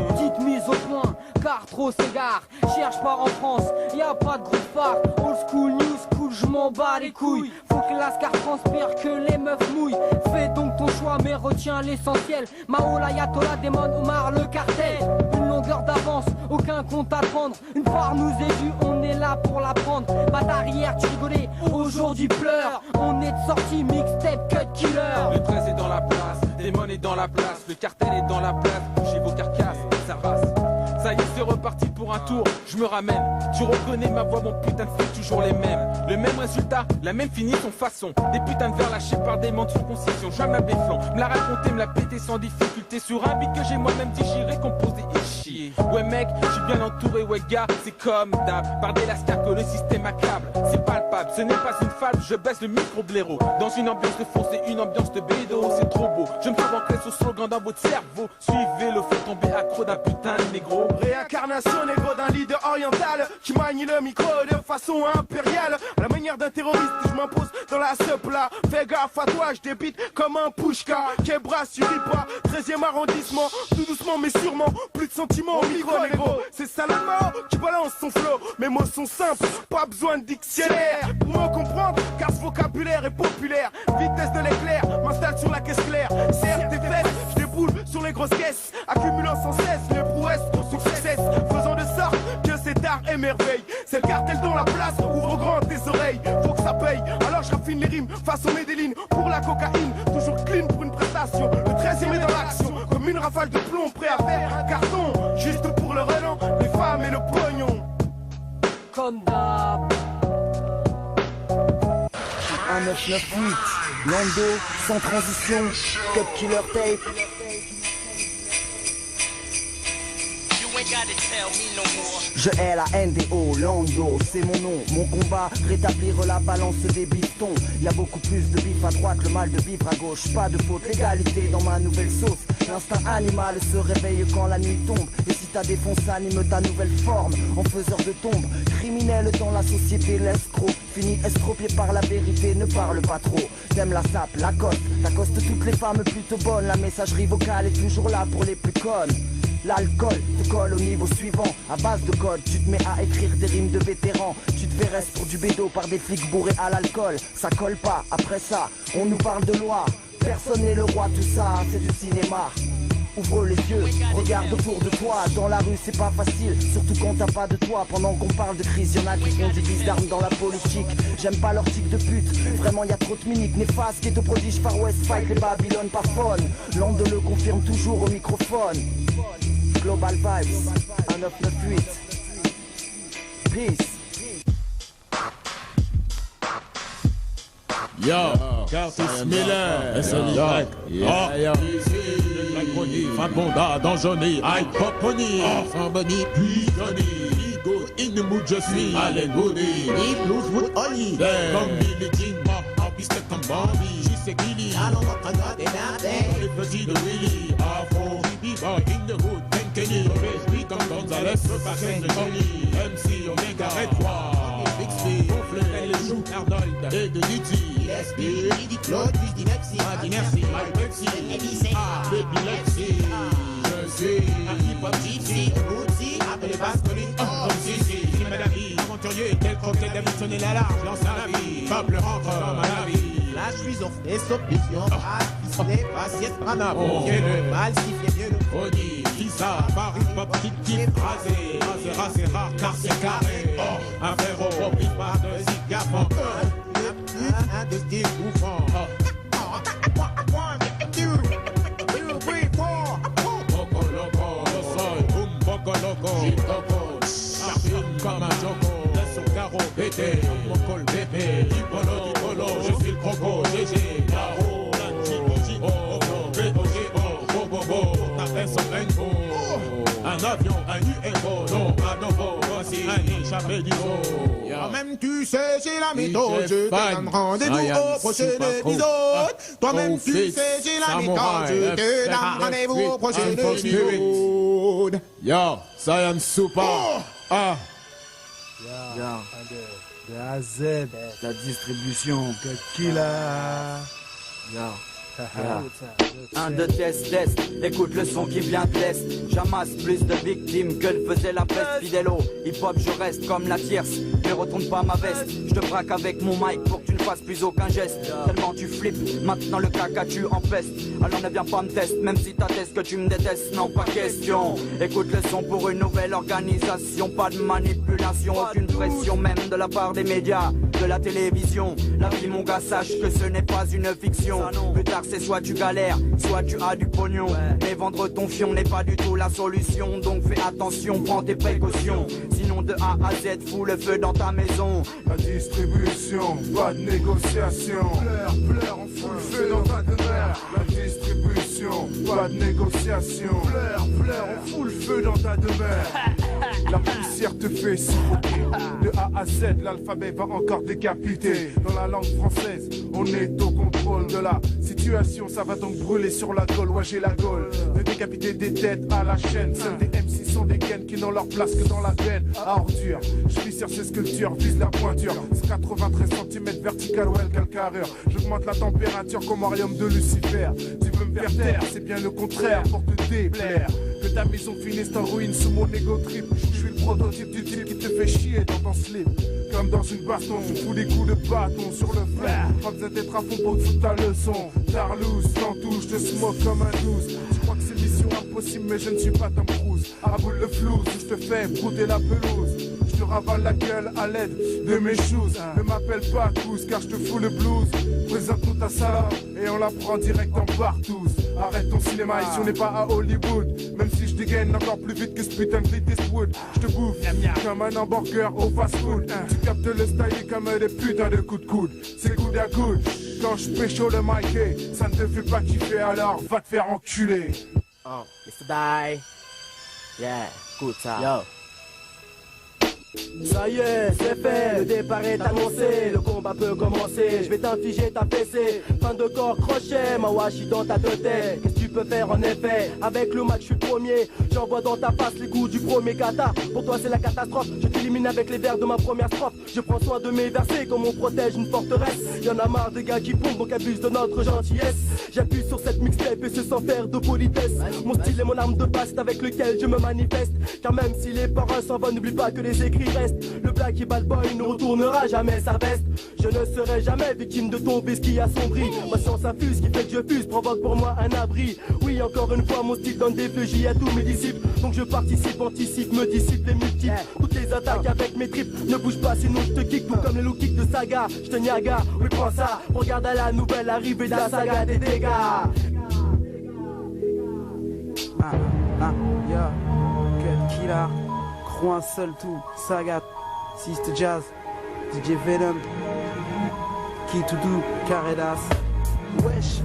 Petite mise au point, car trop s'égare. Cherche pas en France, y a pas de groupe part. Old school, new school, je m'en bats les couilles. Faut que l'ascar transpire, que les meufs mouillent. Fais donc ton choix, mais retiens l'essentiel. Mao, l'ayatollah, démon, Omar, le cartel. Une longueur d'avance, aucun compte à prendre. Une part nous est due, on est là pour la prendre. Bâtard hier, tu rigolais, aujourd'hui pleure. On est de sortie, mixtape, cut killer. Le 13 est dans la place, démon est dans la place, le cartel est dans la place. Bougez vos carcasses. un tour, je me ramène. Tu reconnais ma voix, mon putain de fric, toujours les mêmes. Le même résultat, la même finition façon. Des putains de verres lâchés par des mentions concession. Jamais la béflant, me la raconter, me la péter sans difficulté. Sur un beat que j'ai moi-même digéré, composé et chier. Ouais mec, je suis bien entouré, ouais gars, c'est comme d'hab. Par des lascars que le système accable. C'est palpable, ce n'est pas une fable, je baisse le micro blaireau. Dans une ambiance de fond, c'est une ambiance de bédo. C'est trop beau, je me trouve ancré sur ce slogan dans votre cerveau. Suivez-le, fait tomber accro d'un putain de négro. Réincarnation négro d'un leader oriental qui manie le micro de façon impériale. À la manière d'un terroriste, je m'impose dans la soupe là. Fais gaffe à toi, je débite comme un pushka. Kebra sur Ipa, 13e arrondissement. Tout doucement mais sûrement, plus de sentiments au micro négro. C'est Salama qui balance son flow. Mes mots sont simples, pas besoin de dictionnaire pour me comprendre, car ce vocabulaire est populaire. Vitesse de l'éclair, m'installe sur la caisse claire. Serre tes fesses, je déboule sur les grosses caisses, accumulant sans cesse les prouesses qu'on succès, faisant de sorte que cet art émerveille. C'est le cartel dans la place, ouvre grand tes oreilles, faut que ça paye. Alors je raffine les rimes, façon Medellin pour la cocaïne, toujours clean pour une prestation. Le 13e est dans l'action, comme une rafale de plomb, prêt à faire un carton, juste pour le renom, les femmes et le pognon. Comme d'hab. 1998, Lando, sans transition, Cut Killer Tape. Je hais la NDO, Lando, c'est mon nom, mon combat, rétablir la balance des bifetons. Y a beaucoup plus de bif à droite, le mal de vivre à gauche. Pas de faute, l'égalité dans ma nouvelle sauce. L'instinct animal se réveille quand la nuit tombe. Et si ta défense anime ta nouvelle forme, en faiseur de tombe, criminel dans la société, l'escroc. Fini estropié par la vérité, ne parle pas trop. T'aimes la sape, la coste, t'accostes toutes les femmes plutôt bonnes. La messagerie vocale est toujours là pour les plus connes. L'alcool te colle au niveau suivant. À base de code, tu te mets à écrire des rimes de vétérans. Tu te fais reste pour du bédo par des flics bourrés à l'alcool. Ça colle pas, après ça, on nous parle de loi. Personne n'est le roi, tout ça, c'est du cinéma. Ouvre les yeux, regarde autour de toi. Dans la rue c'est pas facile, surtout quand t'as pas de toi. Pendant qu'on parle de crise, y'en a qui font des bises d'armes dans la politique. J'aime pas leur tic de pute, vraiment y a trop de mimiques néfastes. Qui te prodige Far West Fight, les Babylone pas fun. Lande le confirme toujours au microphone. Global Vibes, 1998. Peace. Yo, Curtis Miller, SNY, Fabonda, dans Johnny, I Poponi, Somebody, puis Johnny, Go in the mood, je suis, allez, goody, Blues Wood Oli, comme Billy Jean, en piste comme Bambi, je sais Gilly, allons dans les petits de Willy, Afro, B-Boy, in the hood, Ben Kenny, Resby comme Gonzalez, le paquet de Johnny, MC, Omega, Red War, Bixby, Gonflé, les joues, Arnold, et de Didi, SB, Didi Claude, puis dis merci, merci, Mike Pepsi, Baby Lexi, je suis un hip-hop gypsy, Gucci, appelé Bascoli, comme Sissi, il m'a la vie, aventurier, tel croquet d'Hamilton et la large, lance à la vie, Peuple rentre dans ma vie. Là je suis offré, sauf vision, Disney, assiette, Prana, le mal, sifflé mieux le Oni, Lisa, Paris, pop, type, rasé, c'est rare, car c'est carré, un frérot, repris par de zigafons, un de style bouffant, Boko Loco, le sol, boum, Boko Loco, Jitoko, Charfine comme un Joko, laisse au carreau, pété, mon col bébé, Dipolo, je suis le croco, GG, Garo, Lantigo, Bobo, ta fesse en rainbow, un avion, un UFO, non, pas nouveau, voici un échappé du zoo. Toi-même tu sais j'ai la méthode, je te donne rendez-vous au prochain épisode. Toi-même tu sais j'ai la méthode, je te donne rendez-vous au prochain épisode. Yo, Saiyan Super. Ah. De A à Z, la distribution, Killer. Un de test, écoute le son qui vient de l'Est. J'amasse plus de victimes que le faisait la peste. Fidèle au hip-hop, je reste comme la tierce. Ne retourne pas ma veste, je te braque avec mon mic pour que tu ne fasses plus aucun geste. Tellement tu flippes, maintenant le caca tu empestes. Alors ne viens pas me tester, même si t'attestes que tu me détestes, non pas question. Écoute le son pour une nouvelle organisation, pas de manipulation, aucune pression même de la part des médias, de la télévision. La vie mon gars sache que ce n'est pas une fiction. Plus tard c'est soit tu galères, soit tu as du pognon. Mais vendre ton fion n'est pas du tout la solution. Donc fais attention, prends tes précautions. Sinon de A à Z, fous le feu dans ta maison. La distribution, pas de négociation. Pleure, on fout le feu dans ta demeure. La distribution, pas de négociation. Pleure, on fout le feu dans ta demeure. La poussière te fait suffoquer. De A à Z, l'alphabet va encore décapiter. Dans la langue française, on est au contrôle de la situation. Ça va donc brûler sur la gaule, ouais j'ai la gaule. De décapiter des têtes à la chaîne. Seuls des MC sont des gaines qui n'ont leur place que dans la veine. À ordure, je suis sur ces sculptures, vise la pointure. C'est 93 cm vertical, ouais quelle carrure. J'augmente la température comme Arium de Lucifer. Tu veux me faire taire, c'est bien le contraire pour te déplaire. Que ta maison finisse en ruine sous mon ego trip. Je suis le prototype du type qui te fait chier dans ton slip. Comme dans une baston, je fous des coups de bâton sur le frère. Pas besoin d'être à fond pour te foutre ta leçon. Tarlouse, sans touche, je smoke comme un 12. Je crois que c'est mission impossible, mais je ne suis pas Tom Cruise. À boule le flou, je te fais brouter la pelouse. Je te ravale la gueule à l'aide de mes choses. Ne m'appelle pas Cous, car je te fous le blues. Présente-nous ta salope et on la prend direct en partous. Arrête ton cinéma, ici on n'est pas à Hollywood. Même si je dégaine encore plus vite que ce putain de Clint Eastwood. Je te bouffe comme un hamburger au fast-food. Tu captes le style comme des putains de coups de coude. C'est good à good. Quand je pécho le mic, ça ne te fait pas kiffer, alors va te faire enculer. Oh, Mr. Die. Yeah, good ça. Yo. Ça y est, c'est fait, le départ est annoncé, le combat peut commencer, je vais t'infliger ta fessée, fin de corps crochet, ma washi dans ta tête, qu'est-ce que tu peux faire en effet, avec le match je suis premier, j'envoie dans ta face les coups du premier kata, pour toi c'est la catastrophe, je t'élimine avec les vers de ma première strophe, je prends soin de mes versets comme on protège une forteresse, y'en a marre des gars qui pompent donc abusent de notre gentillesse, j'appuie sur cette mixtape et ce sans faire de politesse, mon style est mon arme de passe avec lequel je me manifeste, car même si les paroles s'en vont, n'oublie pas que les écrits restent. Le black et bad boy ne retournera jamais sa veste. Je ne serai jamais victime de ton vice qui assombrit. Ma science infuse qui fait que je fuse, provoque pour moi un abri. Oui, encore une fois, mon style donne des flégies à tous mes disciples. Donc je participe, anticipe, me dissipe les multiples. Toutes les attaques avec mes tripes. Ne bouge pas sinon je te kick, tout comme les look kicks de saga. Je te niaga, oui prends ça. Regarde à la nouvelle arrivée de la saga des dégâts. Yeah, Cut Killer, Croix seul tout, Sagat, Sister Jazz, DJ Venom, Key to Do, Karedas. Wesh,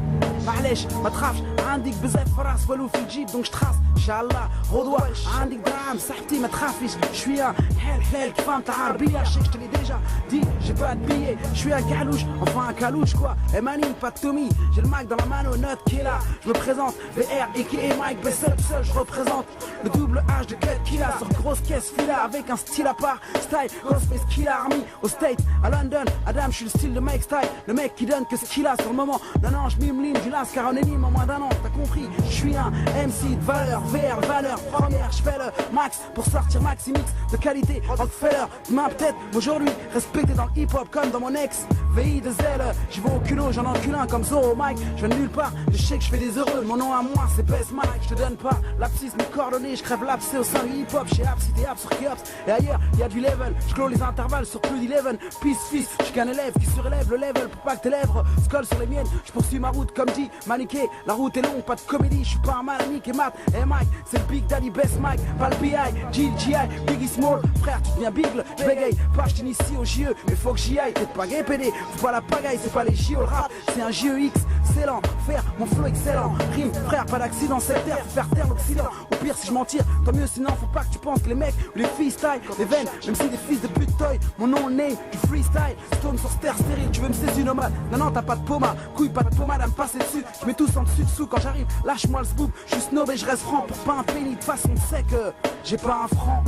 معليش ما تخافش عندك بزاف فراس ولو في الجيب دونك تخاف ان شاء الله غدوة عندك دراهم صاحبتي ما تخافيش شوية حال حال كفاهم تاع عربية شيك je te l'ai déjà dit j'ai pas de billets je suis un calouche enfin un calouche quoi et Manine pas de Tommy j'ai le mic dans la mano note qui est là je me présente VR aka Mike Bessel seul je représente le double H de Cut Killa sur grosse caisse fila avec un style à part style Ghostface Killa Army au State à London Adam je suis le style de Mike Style le mec qui donne que ce qu'il a sur le moment non je mime du las car on est en moins d'un an t'as compris je suis un MC de valeur VR valeur première je fais le max pour sortir Maximix de qualité Rockefeller ma tête aujourd'hui respecté dans le hip hop comme dans mon ex VI de zèle j'y vais au culot j'en encule un comme Zoro Mike je viens de nulle part je sais que je fais des heureux mon nom à moi c'est Best Mike je te donne pas l'abscisse mes coordonnées je crève l'abcès au sein du hip hop chez Abs et Abs sur Kiops et ailleurs y a du level je clôt les intervalles sur plus d'11 peace fils je suis qu'un élève qui surélève le level pour pas que tes lèvres se collent sur les miennes je poursuis ma route comme dit maniqué la route est longue pas de comédie je suis pas un malanique et mat et Mike c'est le Big Daddy Best Mike pas le BI GGI Biggie Small frère tu deviens Bigle je bégaye pas je t'initie au JE mais faut que j'y aille t'es pas gay PD faut pas la pagaille c'est pas les JO le rap c'est un JEX c'est l'enfer mon flow excellent rime frère pas d'accident c'est terre faut faire taire l'Occident au pire si je m'en tire tant mieux sinon faut pas que tu penses que les mecs ou les filles style les veines même si des fils de pute toy mon nom est du freestyle Stone sur terre stérile tu veux me saisir nomade non t'as pas de poma couille pas de pommade à me passer dessus je mets tous en dessus dessous quand j'arrive lâche-moi le scoop je suis snob et je reste franc pour pas un penny de façon sec j'ai pas un franc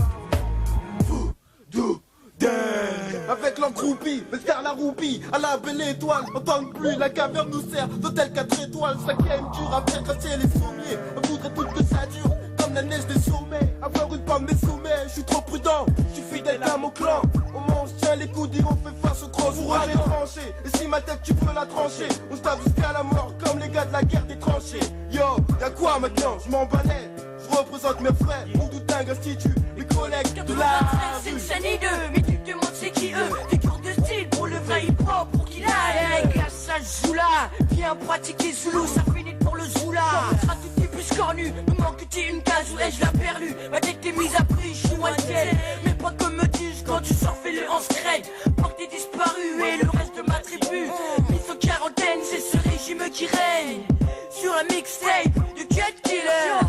avec l'encroupi, mais faire la roupie à la belle étoile, on tente plus, la caverne nous sert d'hôtel 4 étoiles, 5ème dur à faire casser les sommiers, on voudrait tout que ça dure, comme la neige des sommets, avoir une pomme des sommets, je suis trop prudent, je suis fidèle à mon clan, on mange, tiens les coups, on fait face au cross, vous allez trancher, et si ma tête tu peux la trancher, on se tape jusqu'à la mort, comme les gars de la guerre des tranchées, yo, y'a quoi maintenant, je m'en balais, je représente mes frères, on doute dingue institut, mes collègues de la c'est une scène hideux, mais tu te demandes c'est qui eux. Figure de style pour le vrai hip hop pour qu'il aille. Casse ça joue là, viens Viens pratiquer Zoulou, ça finit pour le Zoula. Sera tout petit plus cornu, me manque-t-il une case ou ai-je la perlue? Ma tête t'es mise à prix, je suis inquiet. Mes potes comme me disent quand tu sors fais-le en scred. Porte t'es disparu et le reste de ma tribu. Mise en quarantaine, c'est ce régime qui règne. Sur la mixtape du Cut Killer.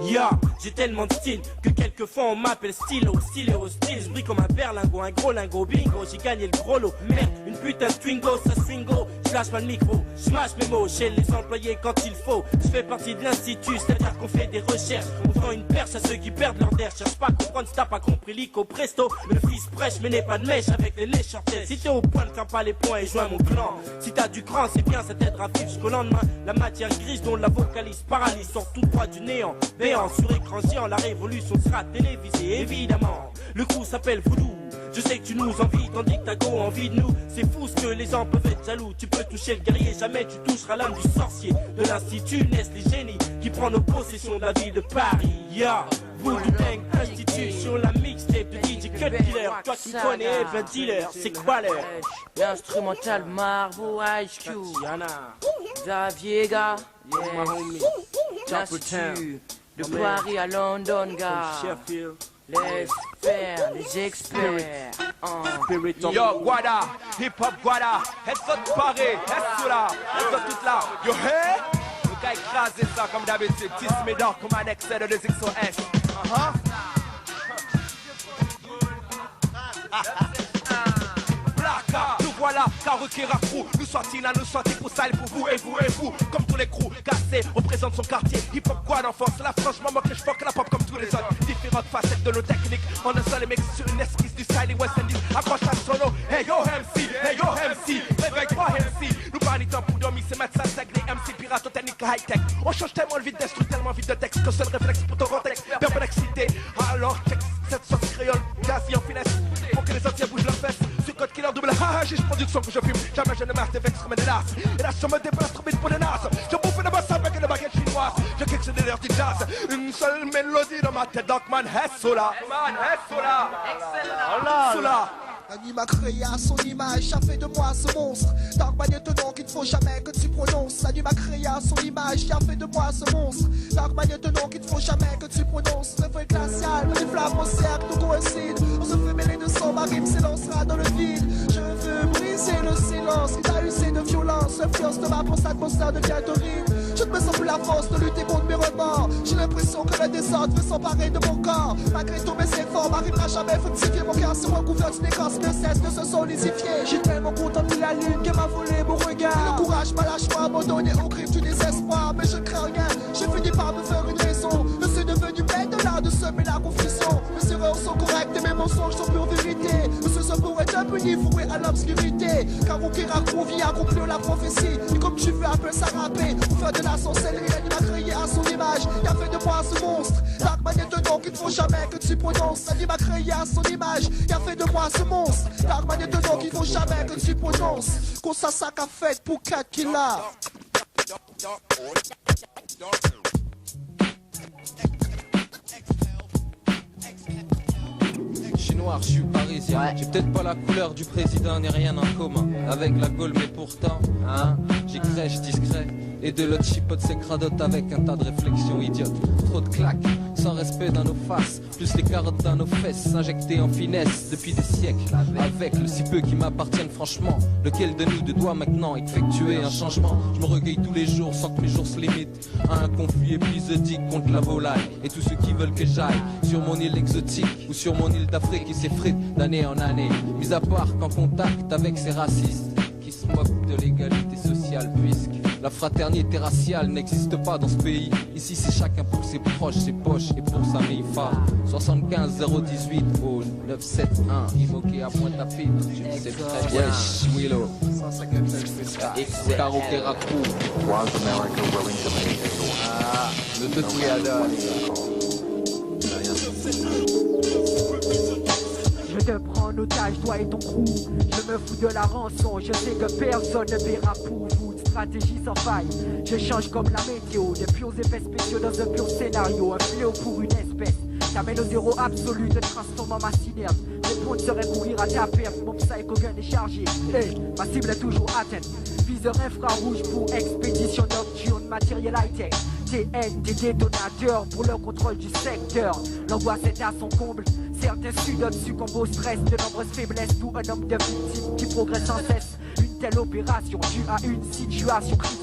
Ya, j'ai tellement de style que quelquefois on m'appelle stylo, stylo, style. Je brille comme un berlingot, un gros lingot, bingo. J'ai gagné le gros lot, merde, une putain de twingo, ça swingo. Je lâche pas le micro, je mâche mes mots chez les employés quand il faut. Je fais partie de l'institut, c'est-à-dire qu'on fait des recherches. On vend une perche à ceux qui perdent leur nerf. Cherche pas à comprendre si t'as pas compris l'ico presto. Le fils prêche mais n'est pas de mèche avec les léchantelles. Si t'es au point, ne crains pas les points et joins mon clan. Si t'as du cran, c'est bien, ça t'aidera à vivre jusqu'au lendemain. La matière grise dont la vocalise paralyse sort tout droit du néant. Béant sur écran géant, la révolution sera télévisée, évidemment. Le coup s'appelle Voodoo. Je sais que tu nous envies, tandis que ta go envie de nous. C'est fou ce que les gens peuvent être jaloux. Tu peux toucher le guerrier, jamais tu toucheras l'âme du sorcier. De l'institut naissent les génies qui prennent nos possessions de la ville de Paris. Ya, Voodoo Bang Institut sur la mixtape de DJ Cut Killer. Toi qui me connais, ben dealer, c'est quoi l'heure? Instrumental Marvo Ice Cube. Xavier, l'Institut de Paris à London, gars. Laisse faire les experts. Yo, Guada, hip-hop Guada, heads up Paris, heads là, heads up tout là. Yo, hey! Le gars écrasé ça comme d'habitude, 10 médors comme un excès de 2XOS. Nous voilà, Karukira Crew. Nous sortis là, nous sortis pour ça, pour vous et vous et vous. Comme tous les crews, cassés, représente son quartier. Hip hop quoi d'enfance, là franchement moi que je fuck la pop comme tous les autres. Différentes facettes de nos techniques. On a seul mix sur une esquisse du style West Indies. Accroche ta sono, hey yo MC, réveille-toi MC. Nous pas ni temps pour dormir, c'est mettre ça sec. Les MC pirates technique high-tech. On change tellement le vide d'esprit, tellement vite de texte que seul réflexe pour te rendre perplexité. Alors check cette sauce créole, gazi en finesse. Pour que les anciens bougent leurs fesses. Code Killer double hachiche production que je fume. Jamais je ne marche des vex comme des nasses. Et là je me déplace trop vite pour des nasses. Je bouffe une basse avec une baguette chinoise. Je kick sur des dirty jazz. Une seule mélodie dans ma tête. Darkman Hessola. Excellent. Anima créé à son image, ça fait de moi ce monstre. Darkman est un nom qu'il ne faut jamais que tu prononces. Anima créé à son image, ça fait de moi ce monstre. Darkman est un nom qu'il ne faut jamais que tu prononces. Refrain glacial, les flammes au cercle nous coïncident. On se fait mêler de sang, ma rime s'élancera dans le vide. Je veux briser le silence, il a usé de violence. L'influence de ma pensée atmosphère devient horrible. Je ne me sens plus la force de lutter contre mes remords. J'ai l'impression que le désordre veut s'emparer de mon corps. Malgré tous mes efforts, m'arrivera jamais fructifier. Mon cœur se recouvert d'une écorce, ne cesse de se solidifier. J'ai tellement contemplé la lune qu'elle m'a volé mon regard. Le courage m'a lâché à abandonner au crime du désespoir. Mais je crains rien, j'ai fini par me faire une raison. Je suis devenu maître de l'art de semer la confusion. Mes erreurs sont correctes et mes mensonges sont pure vérité. Monsieur se pourrait être puni, voué à l'obscurité. Car au pire vit à accomplir la prophétie. Et comme tu veux, appelle ça rapper. Pour faire de la sorcellerie, il m'a créé à son image. Il a fait de moi ce monstre. Darkman est un nom qu'il ne faut jamais que tu prononces. Il m'a créé à son image. Il a fait de moi ce monstre. Darkman est un nom qu'il ne faut jamais que tu prononces. Qu'on ça sac à fête pour 4 qu'il a. Je suis noir, je suis parisien. J'ai peut-être pas la couleur du président ni rien en commun avec la Gaule, mais pourtant, j'y crèche discret. Et de l'autre chipote ses cradotes avec un tas de réflexions idiotes. Trop de claques, sans respect dans nos faces. Plus les carottes dans nos fesses, injectées en finesse depuis des siècles. Avec le si peu qui m'appartiennent franchement. Lequel de nous deux doit maintenant effectuer un changement? Je me recueille tous les jours sans que mes jours se limitent à un conflit épisodique contre la volaille. Et tous ceux qui veulent que j'aille sur mon île exotique ou sur mon île d'Afrique qui s'effrite d'année en année. Mis à part qu'en contact avec ces racistes qui se moquent de l'égalité sociale, puisque la fraternité raciale n'existe pas dans ce pays. Ici c'est chacun pour ses proches, ses poches et pour sa MIFA. 75 018 au 971 Imoqué à Pointe-à-Pitre. Tu le sais très bien. Wesh, Willow. Karukira Crew. Le petit Je te prends en otage, toi et ton crew. Je me fous de la rançon, je sais que personne ne paiera pour vous. Une stratégie sans faille, je change comme la météo. Des purs effets spéciaux dans un pur scénario. Un fléau pour une espèce, t'amène au zéro absolu, te transforme en macinaire. Mes potes seraient courir à ta perte, mon psycho gun est chargé. Hey, ma cible est toujours atteinte. Viseur infrarouge pour expédition nocturne, matériel high-tech. TN, des détonateurs pour le contrôle du secteur. L'angoisse est à son comble. Certains sudotes succombent au stress, de nombreuses faiblesses, d'où un homme de victime qui progresse sans cesse. Une telle opération due à une situation critique.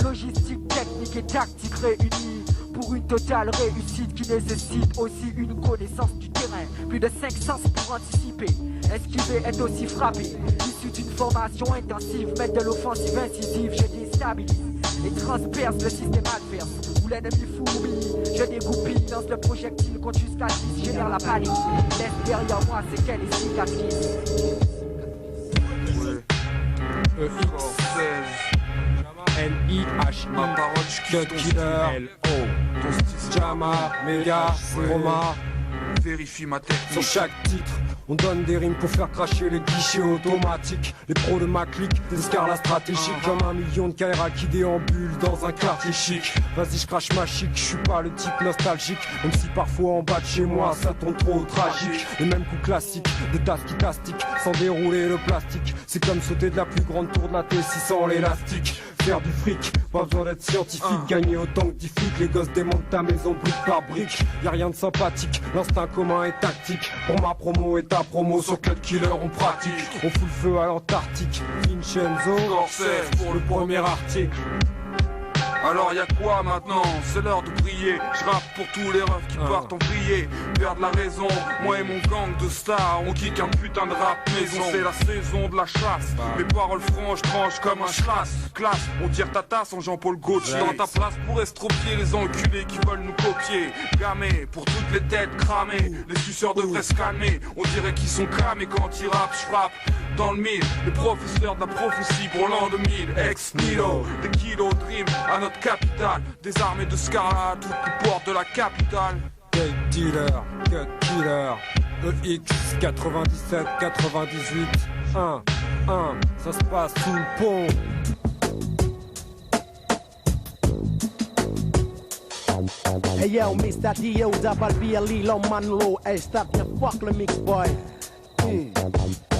Logistique, technique et tactique réunies pour une totale réussite qui nécessite aussi une connaissance du terrain. Plus de 5 sens pour anticiper. Esquiver est aussi frapper. Issu d'une formation intensive, mettre de l'offensive incisive, je déstabilise et transperce le système adverse. Où l'ennemi fourmille, je dégoupille, lance le projectile contre jusqu'à 10, génère la panique. Laisse derrière moi c'est qu'elle est cicatrice. N-I-H, ma parole, Cut Killer, L-O, Jama, Mega, Roma. Vérifie ma technique. Sur chaque titre, on donne des rimes pour faire cracher les guichets automatiques. Les pros de ma clique, déscarrent la stratégie. Comme 1 million de Kaira qui déambulent dans un quartier chic. Vas-y, je crache ma chic, je suis pas le type nostalgique. Même si parfois en bas de chez moi, ça tombe trop tragique. Les mêmes coups classiques, des tasses qui plastiques, sans dérouler le plastique. C'est comme sauter de la plus grande tour de la T6 sans l'élastique. Faire du fric, pas besoin d'être scientifique. Gagner autant que 10 flics, les gosses démontent ta maison brique par brique. Y'a rien de sympathique, l'instinct commun est tactique. Pour ma promo et ta promo, sur Cut Killer on pratique. On fout le feu à l'Antarctique. Vincenzo Scorsese pour le premier article. Alors y'a quoi maintenant? C'est l'heure de briller. Je rappe pour tous les refs qui partent en vriller. Perdre la raison, moi et mon gang de stars. On kick un putain de rap maison. C'est la saison de la chasse. Mes paroles franches tranchent comme un chlasse. Classe, on tire ta tasse en Jean-Paul Gaultier. Dans ta place pour estropier les enculés qui veulent nous copier. Gamé, pour toutes les têtes cramées. Les suceurs devraient se calmer. On dirait qu'ils sont cramés quand ils rappent, je frappe. Dans le mille, les professeurs de la prophétie pour l'an 2000. Ex nihilo, des kilos de rimes à notre capitale. Des armées de Scarla à toutes les portes de la capitale. Cut Killer, EX 97, 98, 1, ça se passe sous le pont. Hey yo, Mr. Dio, double BLE, long man low. Hey, stop your fuck le mix boy.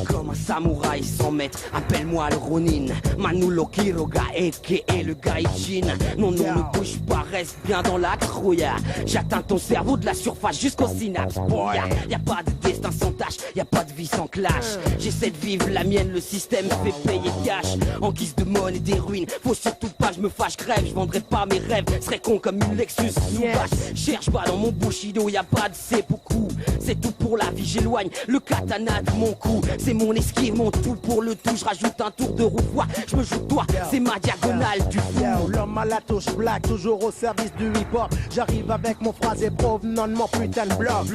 Comme un samouraï sans maître, appelle-moi le Ronin. Manulo Kiroga, a.k.a. le Gaijin. Non, ne bouge pas, reste bien dans la crouille. J'atteins ton cerveau de la surface jusqu'au synapse, boy. Y'a pas de destin sans tâche, y'a pas de vie sans clash. J'essaie de vivre la mienne, le système fait payer cash. En guise de monnaie des ruines, faut surtout pas, je me fâche, crève. Je vendrai pas mes rêves, serais con comme une Lexus sous vache. Cherche pas dans mon Bushido, y'a pas de seppuku. C'est tout pour la vie, j'éloigne le katana de mon cou. C'est mon esquive, mon tout pour le tout. Je rajoute un tour de roue, je me joue de toi, c'est ma diagonale du fou. L'homme à la touche black, toujours au service du hip-hop. J'arrive avec mon phrasé provenant de mon putain de bloc.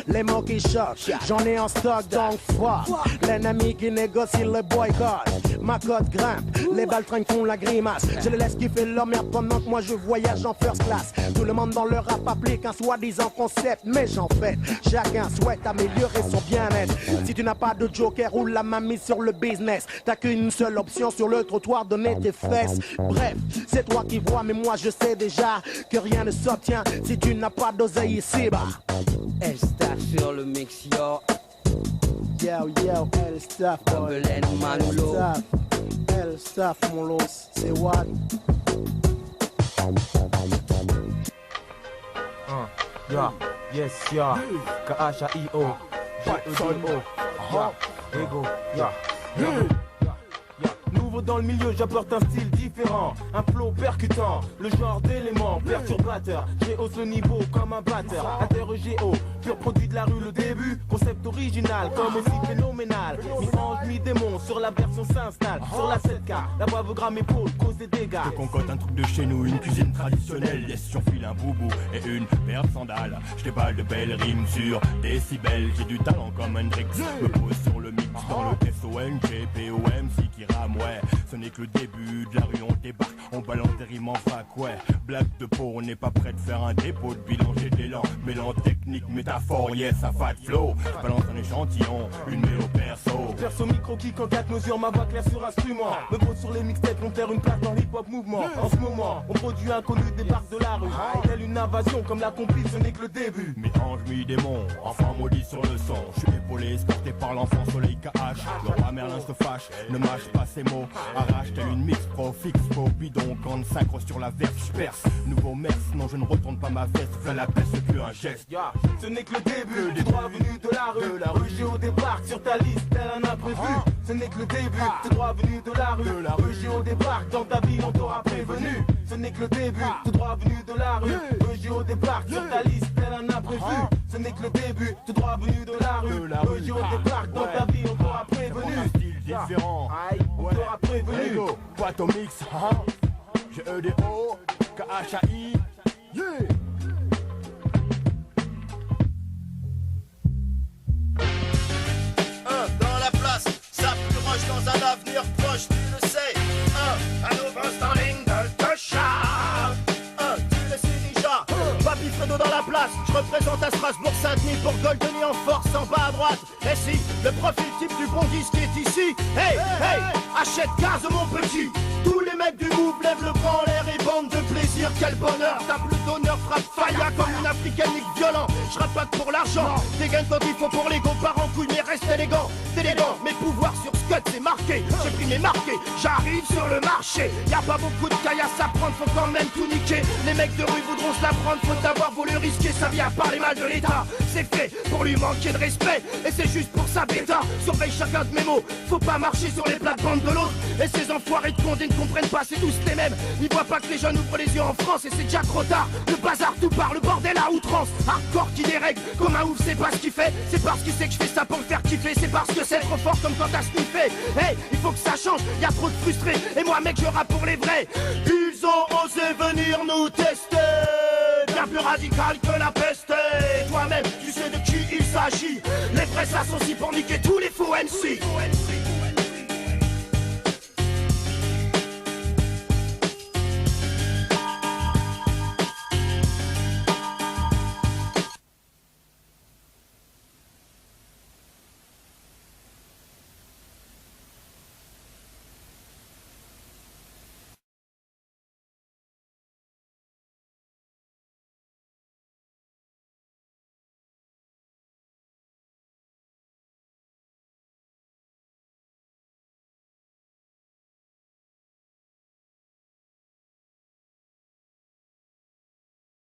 Les mots qui choquent, j'en ai en stock donc fuck. L'ennemi qui négocie le boycott. Ma cote grimpe, les baltringues font la grimace. Je les laisse kiffer leur merde pendant que moi je voyage en first class. Tout le monde dans le rap applique un soi-disant concept, mais j'en fais. Chacun souhaite améliorer son bien-être. Si tu n'as pas de joker ou la main mise sur le business, t'as qu'une seule option sur le trottoir, donner tes fesses. Bref, c'est toi qui vois, mais moi je sais déjà que rien ne s'obtient si tu n'as pas d'oseille ici bas. Elle staff sur le mix, yo. Yo, elle staff, boy. Elle staff, mon los, c'est what? Yes, ya. K-H-A-I-O. G-E-D-O. Ya. Ego. Ya. Nouveau dans le milieu, j'apporte un style différent, un flow percutant, le genre d'élément perturbateur. J'ai hausse le niveau comme un batteur. Interrogé au pur produit de la rue, le début, concept original, comme aussi phénoménal. Mi-ange, mi-démon, sur la version s'installe. Sur la 7K, la brave gramme épaule cause des dégâts. Je concocte un truc de chez nous, une cuisine traditionnelle. Laisse sur fil un boubou et une paire de sandales. Je déballe de belles rimes sur décibels. J'ai du talent comme Hendrix. Me pose sur le mix dans le S-O-N-G-P-O-M-C qui rame, ouais. Ce n'est que le début de la rue, on débarque, on balance des rimes en fac, ouais. Blague de peau, on n'est pas prêt de faire un dépôt de bilan, j'ai de l'élan. Mélange technique, métaphore, yes, ça fat flow. Je balance un échantillon, une mélo perso. Perso micro qui quand 4 mesures, ma voix claire sur instrument. Me pose sur les mixtapes, on perd une place dans l'hip-hop mouvement. En ce moment, on produit un connu débarque de la rue. Telle une invasion, comme la compil, ce n'est que le début. Mi-ange, mi-démon, enfant maudit sur le son. Je suis épaulé, escorté par l'enfant soleil KH. Le roi Merlin se fâche, ne mâche pas ses mots. Arrache tel une mix pro, fixe faux bidon. Quand on sacre sur la verse, je perce. Nouveau merce, non je ne retourne pas ma veste. Fais la peste, c'est plus un geste. Ce n'est que le début du droit venu de la rue. La rue Géo débarque sur ta liste, tel un imprévu. Ce n'est que le début, tout droit venu de la rue. La rue Géo débarque dans ta ville, on t'aura prévenu. Ce n'est que le début, tout droit venu de la rue. Rue Géo débarque sur ta liste, tel un imprévu. Ce n'est que le début, tout droit venu de la rue. Rue Géo débarque dans ta ville, on t'aura prévenu. Différent, on t'aura prévenu. Boîte au mix, G-E-D-O, K-H-A-I, yeah. Dans la place, ça plus roche dans un avenir proche, tu le sais. Un nouveau standing de Tosha. Tu le sais déjà. Papy Fredo dans la place, je représente à Strasbourg Saint-Denis pour Goldeny en force, en bas à droite. Et si, le profil type du bon disque est ici. Hey, hey, achète gaz mon petit. Tous les mecs du move lèvent le bras en l'air et bande de plaisir, quel bonheur. Table d'honneur, frappe faya comme une africaine violent. Je rappe pas que pour l'argent, dégaine quand il faut pour l'ego. Par en couille mais reste élégant, élégant. Mes pouvoirs sur Scud c'est marqué, j'ai pris mes marqués. J'arrive sur le marché, y'a pas beaucoup de caillasse à prendre, faut quand même tout niquer. Les mecs de rue voudront se la prendre, faut avoir voulu risquer sa vie à parler mal de l'État. C'est fait pour lui manquer de respect, et c'est juste pour sa bêta. Surveille chacun de mes mots, faut pas marcher sur les plates-bandes de l'autre. Et ces enfoirés de condés ne comprennent pas, c'est tous les mêmes. Ils voient pas que les jeunes ouvrent les yeux en France et c'est déjà trop tard. Le bazar tout part, le bordel à outrance. Hardcore qui dérègle, comme un ouf c'est pas ce qu'il fait. C'est parce qu'il sait que je fais ça pour le faire kiffer. C'est parce que c'est trop fort comme quand t'as sniffé. Hey, il faut que ça change, y a trop de frustrés. Et moi mec je rappe pour les vrais. Ils ont osé venir nous tester, bien plus radical que la peste. Et toi-même tu sais de qui il s'agit. Les vrais s'associent pour niquer tous les faux MC.